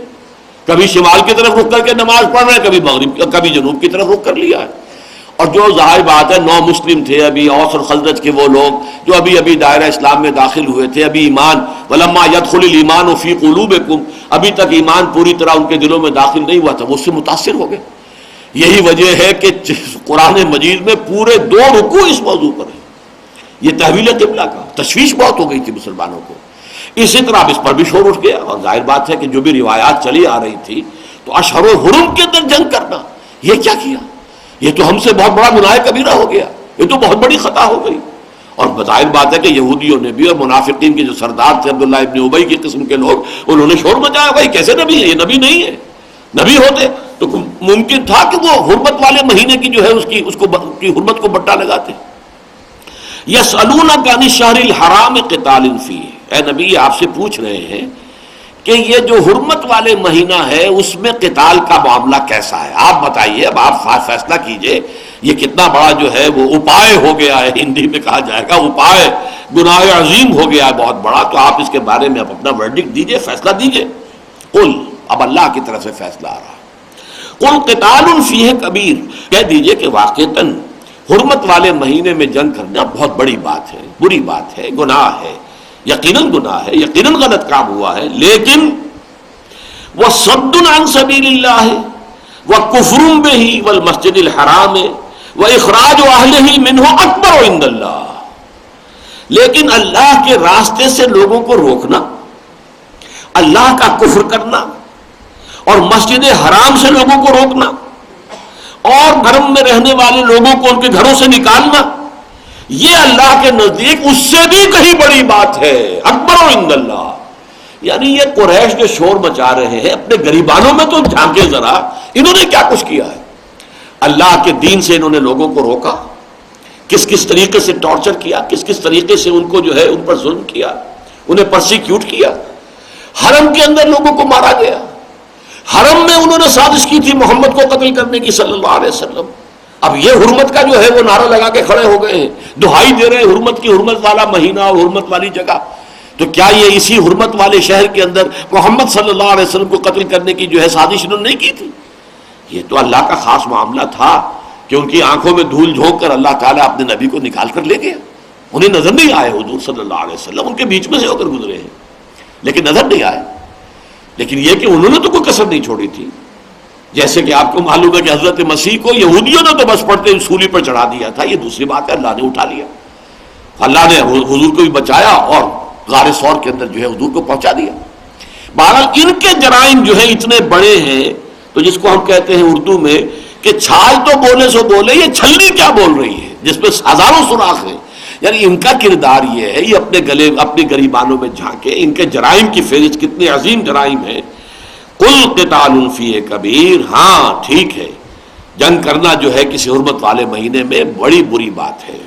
کبھی شمال کی طرف رخ کر کے نماز پڑھ رہے ہیں، کبھی مغرب کبھی جنوب کی طرف رخ کر لیا ہے. اور جو ظاہر بات ہے 9 مسلم تھے ابھی، اوس اور خزرج کے وہ لوگ جو ابھی دائرہ اسلام میں داخل ہوئے تھے، ابھی ایمان ولما يدخل الایمان فی قلوبکم، ابھی تک ایمان پوری طرح ان کے دلوں میں داخل نہیں ہوا تھا، وہ اس سے متاثر ہو گئے. یہی وجہ ہے کہ قرآن مجید میں پورے 2 رکوع اس موضوع پر ہیں. یہ تحویل قبلہ کا تشویش بہت ہو گئی تھی مسلمانوں کو. اسی طرح اب اس پر بھی شور اٹھ گیا، اور ظاہر بات ہے کہ جو بھی روایات چلی آ رہی تھی تو اشہر الحرم کے اندر جنگ کرنا، یہ کیا کیا؟ یہ تو ہم سے بہت بڑا گناہ کبیرہ ہو گیا، یہ تو بہت بڑی خطا ہو گئی. اور بظاہر بات ہے کہ یہودیوں نے بھی اور منافقین کے جو سردار تھے عبداللہ ابن ابی کی قسم کے لوگ، انہوں نے شور مچایا بھائی کیسے نبی ہے، یہ نبی نہیں ہے. نبی ہوتے تو ممکن تھا کہ وہ حرمت والے مہینے کی جو ہے اس کی حرمت کو بٹا لگاتے. یسألونک عن الشہر الحرام قتال فیہ، اے نبی آپ سے پوچھ رہے ہیں کہ یہ جو حرمت والے مہینہ ہے اس میں قتال کا معاملہ کیسا ہے، آپ بتائیے. اب آپ فیصلہ کیجئے. یہ کتنا بڑا جو ہے وہ اپائے ہو گیا ہے، ہندی میں کہا جائے گا اپائے، گناہ عظیم ہو گیا ہے بہت بڑا. تو آپ اس کے بارے میں اپنا ورڈکٹ دیجئے، فیصلہ دیجئے. قل، اب اللہ کی طرف سے فیصلہ آ رہا ہے. قل قتال فیہ کبیر، کہہ دیجئے کہ واقعتاً حرمت والے مہینے میں جنگ کرنا بہت بڑی بات ہے، بری بات ہے، گناہ ہے، یقیناً گناہ ہے، یقیناً غلط کام ہوا ہے. لیکن وَصَدٌّ عَن سَبِيلِ اللَّهِ وَكُفْرٌ بِهِ وَالْمَسْجِدِ الْحَرَامِ وَإِخْرَاجُ أَهْلِهِ مِنْهُ أَكْبَرُ عِندَ اللَّهِ، لیکن اللہ کے راستے سے لوگوں کو روکنا، اللہ کا کفر کرنا اور مسجد حرام سے لوگوں کو روکنا اور گھر میں رہنے والے لوگوں کو ان کے گھروں سے نکالنا، یہ اللہ کے نزدیک اس سے بھی کہیں بڑی بات ہے. اکبر عند اللہ. یعنی یہ قریش جو شور مچا رہے ہیں اپنے گریبانوں میں تو جھانکے ذرا، انہوں نے کیا کچھ کیا ہے. اللہ کے دین سے انہوں نے لوگوں کو روکا، کس کس طریقے سے ٹارچر کیا، کس کس طریقے سے ان کو جو ہے ان پر ظلم کیا، انہیں پرسیکیوٹ کیا. حرم کے اندر لوگوں کو مارا گیا، حرم میں انہوں نے سازش کی تھی محمد کو قتل کرنے کی صلی اللہ علیہ وسلم. اب یہ حرمت کا جو ہے وہ نعرہ لگا کے کھڑے ہو گئے ہیں، دہائی دے رہے ہیں حرمت کی، حرمت والا مہینہ اور حرمت والی جگہ. تو کیا یہ اسی حرمت والے شہر کے اندر محمد صلی اللہ علیہ وسلم کو قتل کرنے کی جو ہے سازش انہوں نے نہیں کی تھی؟ یہ تو اللہ کا خاص معاملہ تھا کہ ان کی آنکھوں میں دھول جھونک کر اللہ تعالیٰ اپنے نبی کو نکال کر لے گیا. انہیں نظر نہیں آئے حضور صلی اللہ علیہ وسلم، ان کے بیچ میں سے ہو کر گزرے ہیں لیکن نظر نہیں آئے. لیکن یہ کہ انہوں نے تو کوئی کسر نہیں چھوڑی تھی. جیسے کہ آپ کو معلوم ہے کہ حضرت مسیح کو یہودیوں نے تو بس پڑتے سولی پر چڑھا دیا تھا، یہ دوسری بات ہے اللہ نے اٹھا لیا، اللہ نے حضور کو بھی بچایا اور غار ثور کے اندر جو ہے حضور کو پہنچا دیا. بہرحال ان کے جرائم جو ہیں اتنے بڑے ہیں، تو جس کو ہم کہتے ہیں اردو میں کہ چھال تو بولے سو بولے، یہ چھلنی کیا بول رہی ہے جس پہ ہزاروں سوراخ ہیں. یعنی ان کا کردار یہ ہے، یہ اپنے گلے اپنے گریبانوں میں جھانکے، ان کے جرائم کی فہرست کتنے عظیم جرائم ہیں. قل قتال فیہ کبیر، ہاں ٹھیک ہے جنگ کرنا جو ہے کسی حرمت والے مہینے میں بڑی بری بات ہے،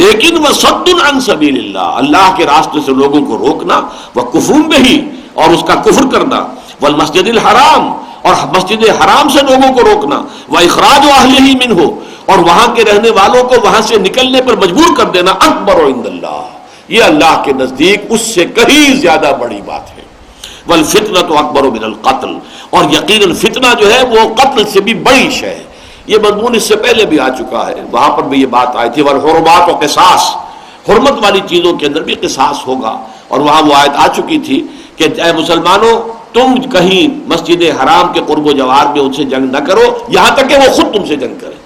لیکن وصد عن سبیل اللہ، اللہ کے راستے سے لوگوں کو روکنا، وکفر بہ، اور اس کا کفر کرنا، والمسجد الحرام، اور مسجد حرام سے لوگوں کو روکنا، واخراج اہلہ منہ، اور وہاں کے رہنے والوں کو وہاں سے نکلنے پر مجبور کر دینا، اکبر عند اللہ، یہ اللہ کے نزدیک اس سے کہیں زیادہ بڑی بات ہے، والفتنۃ اکبر من القتل، اور یقیناً فتنہ جو ہے وہ قتل سے بھی بڑی شے ہے۔ یہ مضمون اس سے پہلے بھی آ چکا ہے، وہاں پر بھی یہ بات آئی تھی، والحرمات وقصاص، حرمت والی چیزوں کے اندر بھی قصاص ہوگا، اور وہاں وہ آیت آ چکی تھی کہ اے مسلمانوں تم کہیں مسجد حرام کے قرب و جوار میں ان سے جنگ نہ کرو یہاں تک کہ وہ خود تم سے جنگ کریں،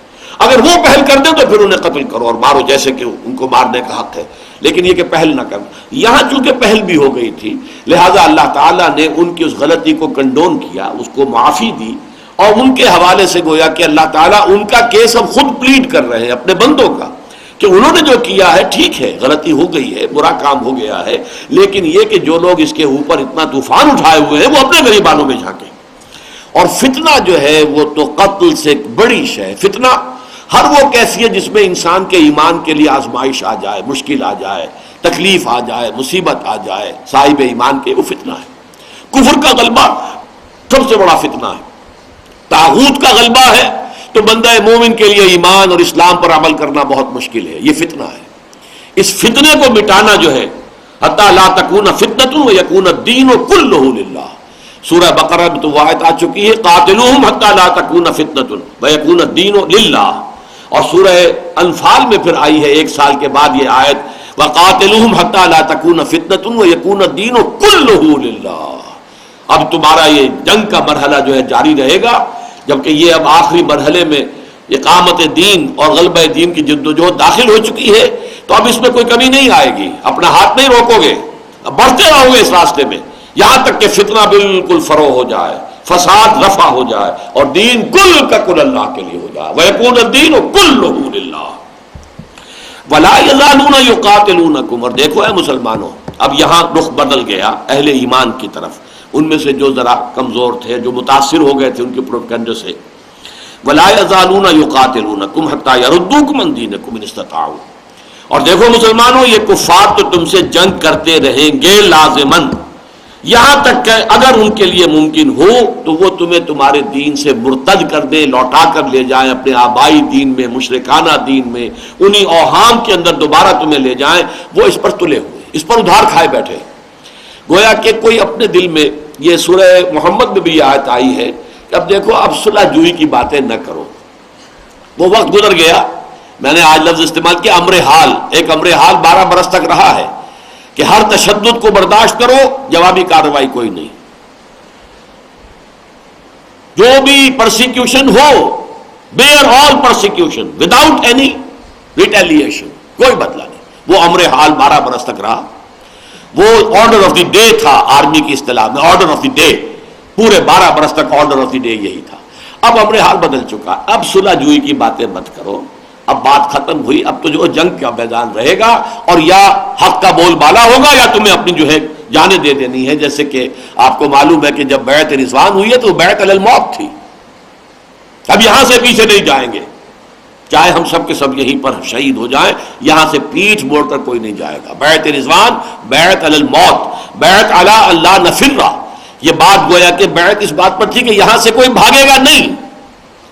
اگر وہ پہل کر دیں تو پھر انہیں قتل کرو اور مارو، جیسے کہ ان کو مارنے کا حق ہے، لیکن یہ کہ پہل نہ کرنا۔ یہاں چونکہ پہل بھی ہو گئی تھی لہذا اللہ تعالیٰ نے ان کی اس غلطی کو کنڈون کیا، اس کو معافی دی، اور ان کے حوالے سے گویا کہ اللہ تعالیٰ ان کا کیس اب خود پلیڈ کر رہے ہیں اپنے بندوں کا، کہ انہوں نے جو کیا ہے ٹھیک ہے، غلطی ہو گئی ہے، برا کام ہو گیا ہے، لیکن یہ کہ جو لوگ اس کے اوپر اتنا طوفان اٹھائے ہوئے ہیں وہ اپنے غریبانوں میں جھانکیں۔ اور فتنہ جو ہے وہ تو قتل سے بڑی شے ہے۔ فتنہ ہر وہ کیفیت جس میں انسان کے ایمان کے لیے آزمائش آ جائے، مشکل آ جائے، تکلیف آ جائے، مصیبت آ جائے صاحب ایمان کے، وہ فتنہ ہے۔ کفر کا غلبہ سب سے بڑا فتنہ ہے، طاغوت کا غلبہ ہے تو بندہ مومن کے لیے ایمان اور اسلام پر عمل کرنا بہت مشکل ہے، یہ فتنہ ہے۔ اس فتنے کو مٹانا جو ہے حتی لا تکون فتنۃ ویکون الدین کلہ للہ، سورہ بقرہ میں تو وہ آیت آ چکی ہے قاتلوہم حتی لا تکون فتنۃ ویکون الدین للہ، اور سورہ انفال میں پھر آئی ہے ایک سال کے بعد یہ آیت وقاتلوہم حتی لا تکون فتنۃ ویکون الدین کلہ للہ۔ اب تمہارا یہ جنگ کا مرحلہ جو ہے جاری رہے گا، جبکہ یہ اب آخری مرحلے میں اقامت دین اور غلبہ دین کی جد و جہد داخل ہو چکی ہے، تو اب اس میں کوئی کمی نہیں آئے گی، اپنا ہاتھ نہیں روکو گے، اب بڑھتے رہو گے اس راستے میں یہاں تک کہ فتنہ بالکل فروغ ہو جائے، فساد رفع ہو جائے، اور دین کل کا کل اللہ کے لیے ہو جائے، وَيَكُونَ الدِّينُ كُلُّهُ لِلَّهِ وَلَا يَزَالُونَ يُقَاتِلُونَكُمْ۔ اور دیکھو اے مسلمانوں، اب یہاں رخ بدل گیا اہل ایمان کی طرف، ان میں سے جو ذرا کمزور تھے، جو متاثر ہو گئے تھے ان کے پروپیگنڈے سے، وَلَا يَزَالُونَ يُقَاتِلُونَكُمْ حَتَّى يَرُدُّوكُمْ عَنْ دِينِكُمْ إِنِ اسْتَطَاعُوا۔ اور دیکھو مسلمانوں، یہ کفار تو تم سے جنگ کرتے رہیں گے لازماً، یہاں تک کہ اگر ان کے لیے ممکن ہو تو وہ تمہیں تمہارے دین سے مرتد کر دیں، لوٹا کر لے جائیں اپنے آبائی دین میں، مشرکانہ دین میں، انہی اوہام کے اندر دوبارہ تمہیں لے جائیں، وہ اس پر تلے ہوئے، اس پر ادھار کھائے بیٹھے۔ گویا کہ کوئی اپنے دل میں، یہ سورہ محمد میں بھی یہ آیت آئی ہے کہ اب دیکھو اب صلح جوئی کی باتیں نہ کرو، وہ وقت گزر گیا۔ میں نے آج لفظ استعمال کیا امر حال، ایک امر حال 12 برس تک رہا ہے کہ ہر تشدد کو برداشت کرو، جوابی کارروائی کوئی نہیں، جو بھی پرسیکیوشن ہو بیئر آل پرسیکیوشن وداؤٹ اینی ریٹیلیشن، کوئی بدلہ نہیں، وہ امر حال 12 برس تک رہا۔ وہ آرڈر آف دی ڈے تھا آرمی کی اصطلاح میں، آرڈر آف دی ڈے، پورے 12 برس تک آرڈر آف دی ڈے یہی تھا۔ اب امر حال بدل چکا، اب صلح جوئی کی باتیں مت کرو، اب بات ختم ہوئی، اب تو جو جنگ کا میدان رہے گا، اور یا حق کا بول بالا ہوگا یا تمہیں اپنی جو ہے جانیں دے دینی ہے، جیسے کہ آپ کو معلوم ہے کہ جب بیعت رضوان ہوئی ہے تو بیعت علی الموت تھی، اب یہاں سے پیچھے نہیں جائیں گے، چاہے ہم سب کے سب یہیں پر شہید ہو جائیں، یہاں سے پیٹھ موڑ کر کوئی نہیں جائے گا۔ بیعت رضوان، بیعت علی الموت، بیعت علی اللہ نفر، یہ بات گویا کہ بیعت اس بات پر تھی کہ یہاں سے کوئی بھاگے گا نہیں،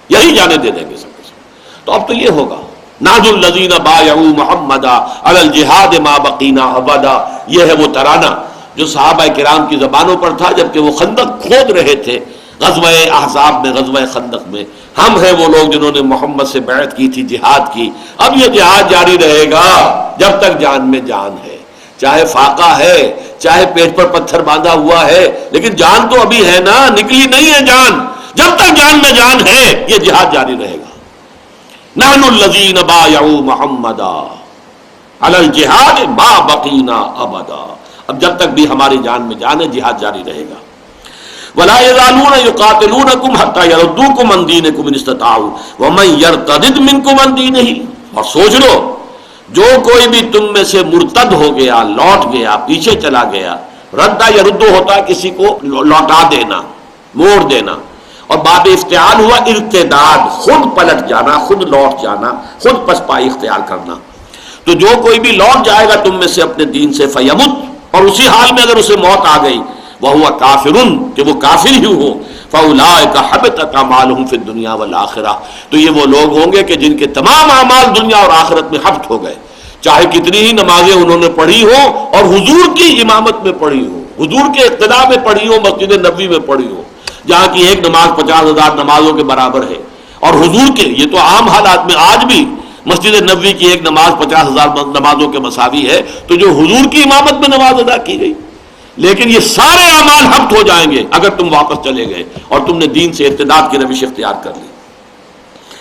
یہی جانے دے دیں گے سب کے سب۔ تو اب تو یہ ہوگا نحن الذین بایعوا محمدا علی الجہاد ما بقینا ابدا، یہ ہے وہ ترانہ جو صحابہ کرام کی زبانوں پر تھا جبکہ وہ خندق کھود رہے تھے غزوہ احزاب میں، غزوہ خندق میں۔ ہم ہیں وہ لوگ جنہوں نے محمد سے بیعت کی تھی، جہاد کی، اب یہ جہاد جاری رہے گا جب تک جان میں جان ہے، چاہے فاقہ ہے، چاہے پیٹ پر پتھر باندھا ہوا ہے، لیکن جان تو ابھی ہے نا، نکلی نہیں ہے جان، جب تک جان میں جان ہے یہ جہاد جاری رہے گا۔ نحن الذین بایعوا محمدا علی الجہاد ما بقینا ابدا، اب جب تک بھی ہماری جان میں جان ہے جہاد جاری رہے گا۔ ولا یزالون یقاتلونکم حتی یردوکم عن دینکم ان استطاعوا ومن یرتد منکم عن دینہ، اور سوچ لو جو کوئی بھی تم میں سے مرتد ہو گیا، لوٹ گیا، پیچھے چلا گیا، رد یرد ہوتا ہے کسی کو لوٹا دینا، موڑ دینا. اور باب افتعال ہوا ارتداد، خود پلٹ جانا، خود لوٹ جانا، خود پسپائی اختیار کرنا. تو جو کوئی بھی لوٹ جائے گا تم میں سے اپنے دین سے فیمت، اور اسی حال میں اگر اسے موت آ گئی وہو کافرن، کہ وہ کافر ہی ہو، فاولئک حبطت اعمالہم فی الدنیا والآخرہ، تو یہ وہ لوگ ہوں گے کہ جن کے تمام اعمال دنیا اور آخرت میں حبط ہو گئے، چاہے کتنی ہی نمازیں انہوں نے پڑھی ہو اور حضور کی امامت میں پڑھی ہو، حضور کے اقتداء میں پڑھی ہو، مسجد نبوی میں پڑھی ہو جہاں کی ایک نماز 50,000 نمازوں کے برابر ہے، اور حضور کے، یہ تو عام حالات میں آج بھی مسجد نبوی کی ایک نماز 50,000 نمازوں کے مساوی ہے، تو جو حضور کی امامت میں نماز ادا کی گئی. لیکن یہ سارے اعمال حبط ہو جائیں گے اگر تم واپس چلے گئے اور تم نے دین سے ارتداد کی روش اختیار کر لی.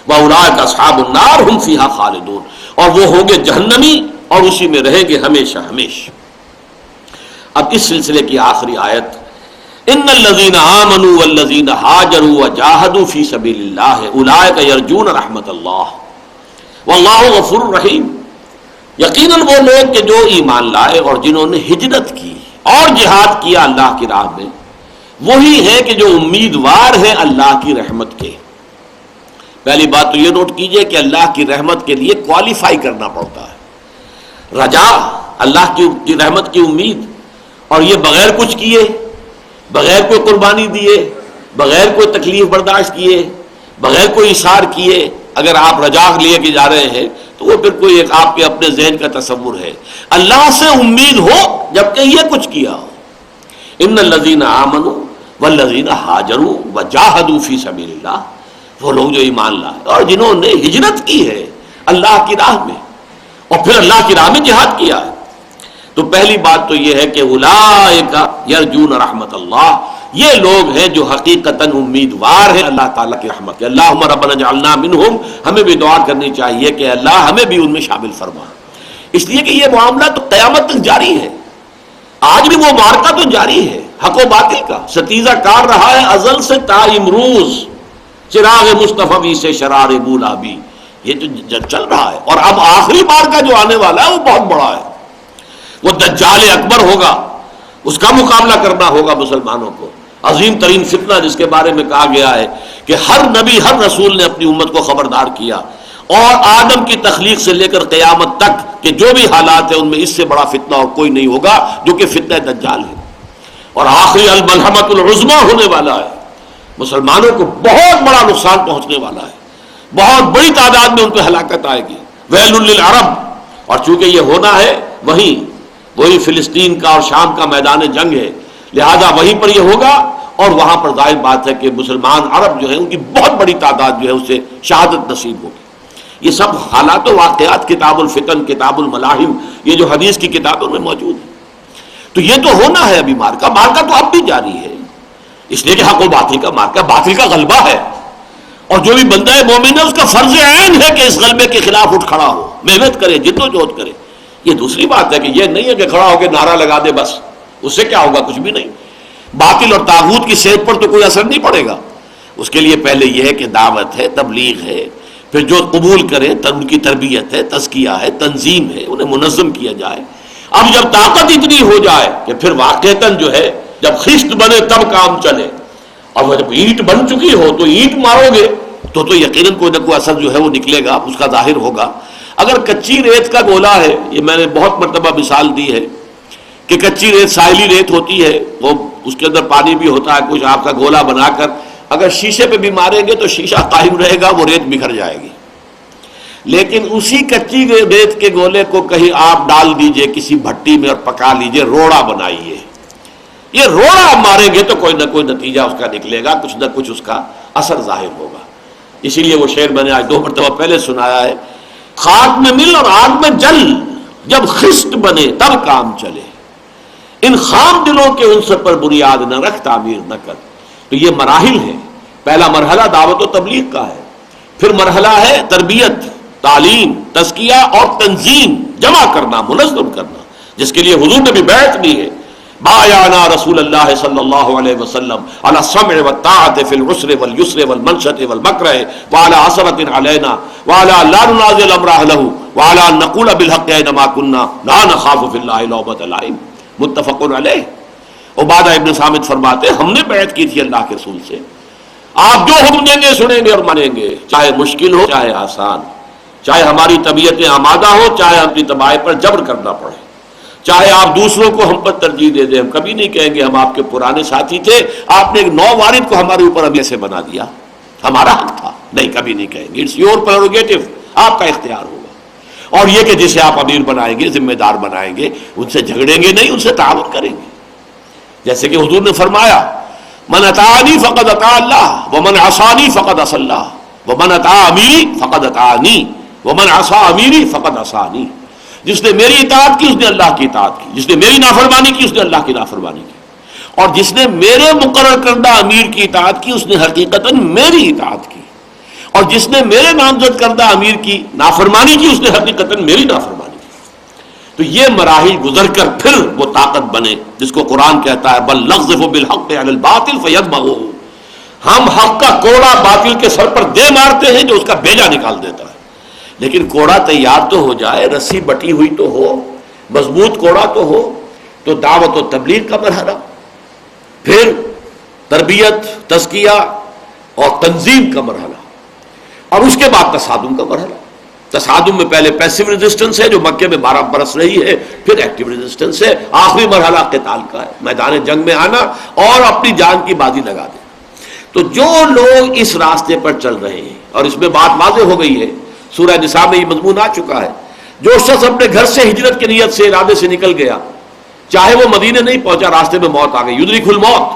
وَأُولَٰئِكَ أَصْحَابُ النَّارِ هُمْ فِيهَا خَالِدُونَ، اور وہ ہوں گے جہنمی اور اسی میں رہیں گے ہمیشہ ہمیشہ. اب اس سلسلے کی آخری آیت، ان الذین آمنوا والذین ہاجروا وجاہدوا فی سبیل اللہ اولئک یرجون رحمت اللہ واللہ غفور رحیم. یقیناً وہ لوگ کہ جو ایمان لائے اور جنہوں نے ہجرت کی اور جہاد کیا اللہ کی راہ میں، وہی ہے کہ جو امیدوار ہے اللہ کی رحمت کے. پہلی بات تو یہ نوٹ کیجئے کہ اللہ کی رحمت کے لیے کوالیفائی کرنا پڑتا ہے. رجا، اللہ کی رحمت کی امید، اور یہ بغیر کچھ کیے، بغیر کوئی قربانی دیے، بغیر کوئی تکلیف برداشت کیے، بغیر کوئی اثار کیے اگر آپ رجا لیے کے جا رہے ہیں تو وہ پھر کوئی ایک آپ کے اپنے ذہن کا تصور ہے. اللہ سے امید ہو جبکہ یہ کچھ کیا ہو. ان الذین آمنوا والذین ہاجروا وجاہدوا فی سبیل اللہ، وہ لوگ جو ایمان لائے اور جنہوں نے ہجرت کی ہے اللہ کی راہ میں اور پھر اللہ کی راہ میں جہاد کیا ہے. تو پہلی بات تو یہ ہے کہ اولئک یرجون رحمت اللہ، یہ لوگ ہیں جو حقیقتاً امیدوار ہیں اللہ تعالیٰ کی رحمت کے. اللہم ربنا اجعلنا منہم، ہمیں بھی دعا کرنی چاہیے کہ اللہ ہمیں بھی ان میں شامل فرما، اس لیے کہ یہ معاملہ تو قیامت تک جاری ہے. آج بھی وہ معرکہ تو جاری ہے حق و باطل کا، ستیزہ کار رہا ہے ازل سے تا امروز، چراغ مصطفی سے شرار بولابی، یہ جو چل رہا ہے. اور اب آخری معرکہ جو آنے والا ہے وہ بہت بڑا ہے، وہ دجال اکبر ہوگا، اس کا مقابلہ کرنا ہوگا مسلمانوں کو. عظیم ترین فتنہ جس کے بارے میں کہا گیا ہے کہ ہر نبی ہر رسول نے اپنی امت کو خبردار کیا، اور آدم کی تخلیق سے لے کر قیامت تک کہ جو بھی حالات ہیں ان میں اس سے بڑا فتنہ اور کوئی نہیں ہوگا جو کہ فتنہ دجال ہے. اور آخری الملحمۃ العظمیٰ ہونے والا ہے، مسلمانوں کو بہت بڑا نقصان پہنچنے والا ہے، بہت بڑی تعداد میں ان کو ہلاکت آئے گی. ویل للعرب، اور چونکہ یہ ہونا ہے وہی فلسطین کا اور شام کا میدان جنگ ہے، لہذا وہیں پر یہ ہوگا، اور وہاں پر ظاہر بات ہے کہ مسلمان عرب جو ہیں ان کی بہت بڑی تعداد جو ہے اسے شہادت نصیب ہوگی. یہ سب حالات و واقعات کتاب الفتن، کتاب الملاحم، یہ جو حدیث کی کتابوں میں موجود ہے. تو یہ تو ہونا ہے ابھی معرکہ تو اب بھی جاری ہے، اس لیے کہ حق و باطل کا معرکہ، باطل کا غلبہ ہے، اور جو بھی بندہ مومن ہے اس کا فرض عین ہے کہ اس غلبے کے خلاف اٹھ کھڑا ہو، محنت کرے، جد و جہد کرے. یہ دوسری بات ہے کہ یہ نہیں ہے کہ کھڑا ہو کے نعرہ لگا دے بس، اس سے کیا ہوگا؟ کچھ بھی نہیں. باطل اور طاغوت کی صحت پر تو کوئی اثر نہیں پڑے گا. اس کے لیے پہلے یہ ہے کہ دعوت ہے، تبلیغ ہے، پھر جو قبول کرے ان کی تربیت ہے، تزکیہ ہے، تنظیم ہے، انہیں منظم کیا جائے. اب جب طاقت اتنی ہو جائے کہ پھر واقعتاً جو ہے جب خشت بنے تب کام چلے، اور جب اینٹ بن چکی ہو تو اینٹ مارو گے تو یقیناً کوئی نہ کوئی اثر جو ہے وہ نکلے گا، اس کا ظاہر ہوگا. اگر کچی ریت کا گولا ہے، یہ میں نے بہت مرتبہ مثال دی ہے کہ کچی ریت ساحلی ریت ہوتی ہے، وہ اس کے اندر پانی بھی ہوتا ہے، کچھ آپ کا گولا بنا کر اگر شیشے پہ بھی ماریں گے تو شیشہ قائم رہے گا، وہ ریت بکھر جائے گی. لیکن اسی کچی ریت کے گولے کو کہیں آپ ڈال دیجئے کسی بھٹی میں اور پکا لیجئے، روڑا بنائیے، یہ روڑا ماریں گے تو کوئی نہ کوئی نتیجہ اس کا نکلے گا، کچھ نہ کچھ اس کا اثر ظاہر ہوگا. اسی لیے وہ شعر میں نے آج 2 مرتبہ پہلے سنایا ہے، خاک میں مل اور آگ میں جل، جب خشت بنے تب کام چلے، ان خام دلوں کے عنصر پر بنیاد نہ رکھ، تعمیر نہ کر. تو یہ مراحل ہیں. پہلا مرحلہ دعوت و تبلیغ کا ہے، پھر مرحلہ ہے تربیت، تعلیم، تزکیہ اور تنظیم، جمع کرنا، منظم کرنا، جس کے لیے حضور نے بھی بیعت دی ہے. بایعنا رسول اللہ صلی اللہ علیہ وسلم علی السمع والطاعۃ فی العسر والیسر والمنشط والمکرہ وعلی عثرۃ علینا وعلی لا ننازع الامر اہلہ وعلی ان نقول بالحق اینما کنا لا نخاف فی اللہ لومۃ لائم. متفق علیہ. عبادہ ابن صامت فرماتے ہم نے بیعت کی تھی اللہ کے رسول سے، آپ جو حکم دیں گے سنیں گے اور مانیں گے، چاہے مشکل ہو چاہے آسان، چاہے ہماری طبیعتیں آمادہ ہو چاہے اپنی طباع پر جبر کرنا پڑے، چاہے آپ دوسروں کو ہم پر ترجیح دے دیں، ہم کبھی نہیں کہیں گے ہم آپ کے پرانے ساتھی تھے، آپ نے ایک نو وارد کو ہمارے اوپر ابھی سے بنا دیا، ہمارا حق تھا، نہیں کبھی نہیں کہیں گے، اٹس یور پریروگیٹو، آپ کا اختیار ہوگا۔ اور یہ کہ جسے آپ امیر بنائیں گے ذمہ دار بنائیں گے ان سے جھگڑیں گے نہیں، ان سے تعاون کریں گے، جیسے کہ حضور نے فرمایا من اطاعنی فقد اطاع اللہ ومن عصانی فقد عصى اللہ ومن اطاع امیری فقد اطاعنی ومن عصى امیری فقد عصانی، جس نے میری اطاعت کی اس نے اللہ کی اطاعت کی، جس نے میری نافرمانی کی اس نے اللہ کی نافرمانی کی، اور جس نے میرے مقرر کردہ امیر کی اطاعت کی اس نے حقیقتاً میری اطاعت کی، اور جس نے میرے نامزد کردہ امیر کی نافرمانی کی اس نے حقیقتاً میری نافرمانی کی۔ تو یہ مراحل گزر کر پھر وہ طاقت بنے جس کو قرآن کہتا ہے بل نقذف بالحق علی الباطل فیدمغہ، ہم حق کا کوڑا باطل کے سر پر دے مارتے ہیں جو اس کا بیجا نکال دیتا ہے۔ لیکن کوڑا تیار تو ہو جائے، رسی بٹی ہوئی تو ہو، مضبوط کوڑا تو ہو، تو دعوت و تبلیغ کا مرحلہ، پھر تربیت، تزکیہ اور تنظیم کا مرحلہ، اور اس کے بعد تصادم کا مرحلہ۔ تصادم میں پہلے پیسیو ریزسٹنس ہے جو مکے میں 12 برس رہی ہے، پھر ایکٹیو ریزسٹنس ہے، آخری مرحلہ قتال کا ہے، میدان جنگ میں آنا اور اپنی جان کی بازی لگا دینا۔ تو جو لوگ اس راستے پر چل رہے ہیں، اور اس میں بات واضح ہو گئی ہے، سورہ نساء میں یہ مضمون آ چکا ہے، جو شخص اپنے گھر سے ہجرت کی نیت سے ارادے سے نکل گیا، چاہے وہ مدینے نہیں پہنچا، راستے میں موت آ گئی، یدرک الموت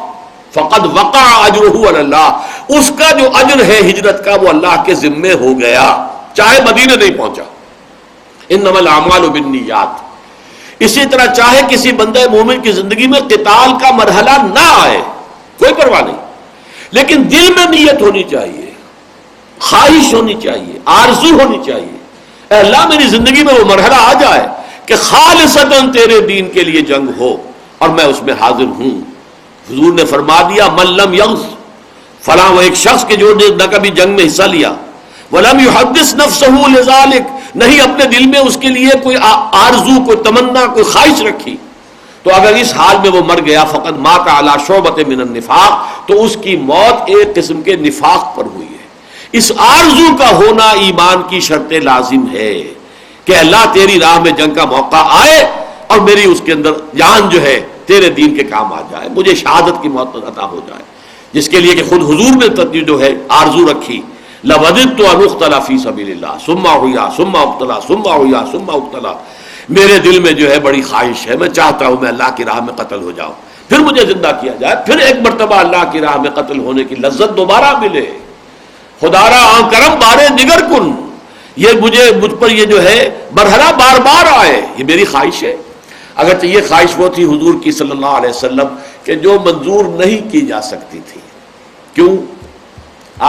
فقد وقع اجرہ علی اللہ، اس کا جو اجر ہے ہجرت کا وہ اللہ کے ذمے ہو گیا، چاہے مدینے نہیں پہنچا۔ انما الاعمال بالنیات، اسی طرح چاہے کسی بندہ مومن کی زندگی میں قتال کا مرحلہ نہ آئے، کوئی پرواہ نہیں، لیکن دل میں نیت ہونی چاہیے، خواہش ہونی چاہیے، آرزو ہونی چاہیے، اے اللہ میری زندگی میں وہ مرحلہ آ جائے کہ خالصتاً تیرے دین کے لیے جنگ ہو اور میں اس میں حاضر ہوں۔ حضور نے فرما دیا من لم یغز، فلاں وہ ایک شخص کے جو نے نہ کبھی جنگ میں حصہ لیا، ولم یحدث نفسہ لذلک، نہیں اپنے دل میں اس کے لیے کوئی آرزو، کوئی تمنا، کوئی خواہش رکھی، تو اگر اس حال میں وہ مر گیا فقد مات علی شعبۃ من النفاق، تو اس کی موت ایک قسم کے نفاق پر ہوئی ہے۔ اس آرزو کا ہونا ایمان کی شرط لازم ہے کہ اللہ تیری راہ میں جنگ کا موقع آئے اور میری اس کے اندر جان جو ہے تیرے دین کے کام آ جائے، مجھے شہادت کی موت عطا ہو جائے، جس کے لیے کہ خود حضور نے جو ہے آرزو رکھی، لَوَدِدْتُ أَنْ أُقْتَلَ فِي سَبِيلِ اللَّهِ ثُمَّ أُحْيَا ثُمَّ أُقْتَلَ ثُمَّ أُحْيَا ثُمَّ أُقْتَلَ، میرے دل میں جو ہے بڑی خواہش ہے، میں چاہتا ہوں میں اللہ کی راہ میں قتل ہو جاؤں، پھر مجھے زندہ کیا جائے، پھر ایک مرتبہ اللہ کی راہ میں قتل ہونے کی لذت دوبارہ ملے، خدارا آن کرم بارے نگر کن، یہ مجھ پر یہ جو ہے مرحلہ بار بار آئے، یہ میری خواہش ہے۔ اگرچہ یہ خواہش وہ تھی حضور کی صلی اللہ علیہ وسلم کہ جو منظور نہیں کی جا سکتی تھی، کیوں؟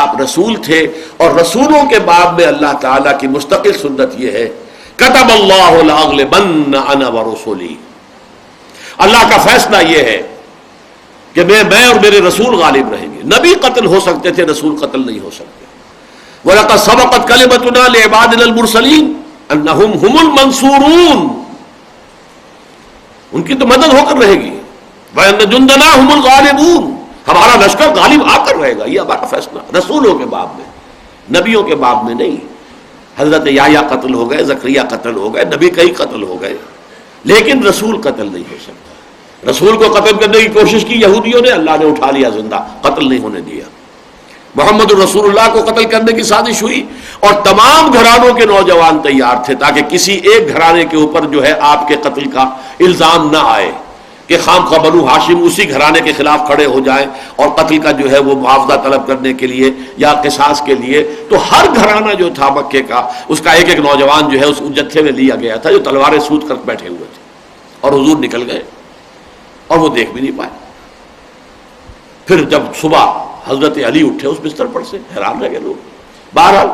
آپ رسول تھے، اور رسولوں کے باب میں اللہ تعالیٰ کی مستقل سنت یہ ہے کتب اللہ لأغلبن انا ورسلی، اللہ کا فیصلہ یہ ہے کہ میں اور میرے رسول غالب رہیں گے۔ نبی قتل ہو سکتے تھے، رسول قتل نہیں ہو سکتے۔ وَلَقَدْ سَبَقَتْ كَلِمَتُنَا لِعِبَادِنَا الْمُرْسَلِينَ أَنَّهُمْ هُمُ الْمَنْصُورُونَ، ان کی تو مدد ہو کر رہے گی، وَإِنَّ جُنْدَنَا هُمُ الْغَالِبُونَ، ہمارا لشکر غالب آ کر رہے گا، یہ ہمارا فیصلہ رسولوں کے باب میں، نبیوں کے باب میں نہیں۔ حضرت یحییٰ قتل ہو گئے، زکریا قتل ہو گئے، نبی کئی قتل ہو گئے، لیکن رسول قتل نہیں ہو سکتا۔ رسول کو قتل کرنے کی کوشش کی یہودیوں نے، اللہ نے اٹھا لیا زندہ، قتل نہیں ہونے دیا۔ محمد الرسول اللہ کو قتل کرنے کی سازش ہوئی، اور تمام گھرانوں کے نوجوان تیار تھے تاکہ کسی ایک گھرانے کے اوپر جو ہے آپ کے قتل کا الزام نہ آئے، کہ خام خواہ بنو ہاشم اسی گھرانے کے خلاف کھڑے ہو جائیں اور قتل کا جو ہے وہ معاوضہ طلب کرنے کے لیے یا قصاص کے لیے۔ تو ہر گھرانہ جو تھا مکے کا، اس کا ایک ایک نوجوان جو ہے اس جتھے میں لیا گیا تھا جو تلواریں سوت کر بیٹھے ہوئے تھے، اور حضور نکل گئے اور وہ دیکھ بھی نہیں پائے۔ پھر جب صبح حضرت علی اٹھے اس بستر پر سے، حیران رہ گئے لوگ۔ بہرحال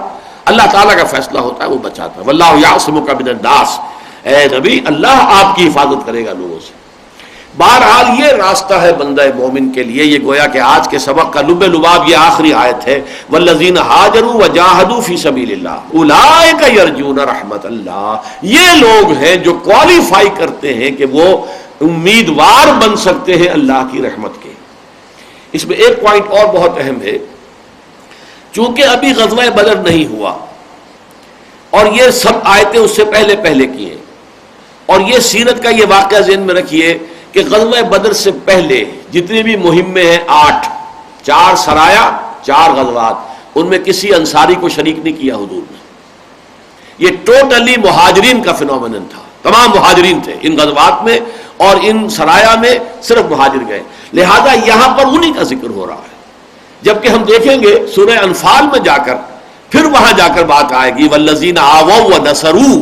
اللہ تعالیٰ کا فیصلہ ہوتا ہے، وہ بچاتا ہے۔ واللہ یعصمک من الناس، اے نبی اللہ آپ کی حفاظت کرے گا لوگوں سے۔ بہرحال یہ راستہ ہے بندہ مومن کے لیے، یہ گویا کہ آج کے سبق کا لب لباب یہ آخری آیت ہے، والذین ہاجروا وجاہدوا فی سبیل اللہ اولئک یرجون رحمت اللہ، یہ لوگ ہیں جو کوالیفائی کرتے ہیں کہ وہ امیدوار بن سکتے ہیں اللہ کی رحمت کے۔ اس میں ایک پوائنٹ اور بہت اہم ہے، چونکہ ابھی غزوہ بدر نہیں ہوا اور یہ سب آیتیں اس سے پہلے پہلے کی ہیں، اور یہ سیرت کا یہ واقعہ ذہن میں رکھیے کہ غزوہ بدر سے پہلے جتنی بھی مہمیں ہیں 8، 4 سرایا 4 غزوات، ان میں کسی انصاری کو شریک نہیں کیا حضور نے۔ یہ ٹوٹلی مہاجرین کا فنومینن تھا، تمام مہاجرین تھے ان غزوات میں، اور ان سرایا میں صرف مہاجر گئے، لہذا یہاں پر انہی کا ذکر ہو رہا ہے۔ جبکہ ہم دیکھیں گے سورہ انفال میں جا کر پھر وہاں جا کر بات آئے گی والذین آووا ونصروا،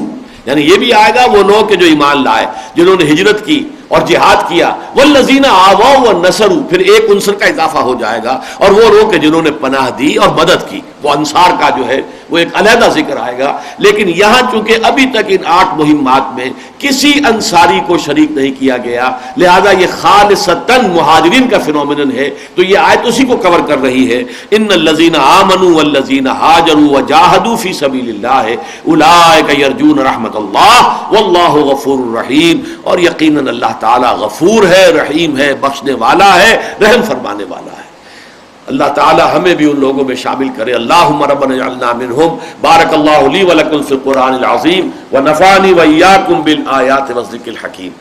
یعنی یہ بھی آئے گا وہ لوگ کہ جو ایمان لائے، جنہوں نے ہجرت کی اور جہاد کیا، والذین آووا ونصروا، پھر ایک عنصر کا اضافہ ہو جائے گا، اور وہ لوگ کہ جنہوں نے پناہ دی اور مدد کی، وہ انصار کا جو ہے وہ ایک علیحدہ ذکر آئے گا۔ لیکن یہاں چونکہ ابھی تک ان 8 مہمات میں کسی انصاری کو شریک نہیں کیا گیا، لہذا یہ خالصتاً مہاجرین کا فنومینن ہے، تو یہ آیت اسی کو کور کر رہی ہے۔ ان الذین آمنوا والذین ہاجروا وجاہدوا فی سبیل اللہ اولئک یرجون رحمت اللہ واللہ غفور رحیم، اور یقیناً اللہ تعالی غفور ہے، رحیم ہے، بخشنے والا ہے، رحم فرمانے والا ہے۔ اللہ تعالی ہمیں بھی ان لوگوں میں شامل کرے۔ اللہم ربنا اجعلنا منہم۔ بارک اللہ لی ولکم فی القرآن العظیم ونفعنی وإیاکم بالآیات والذکر الحکیم۔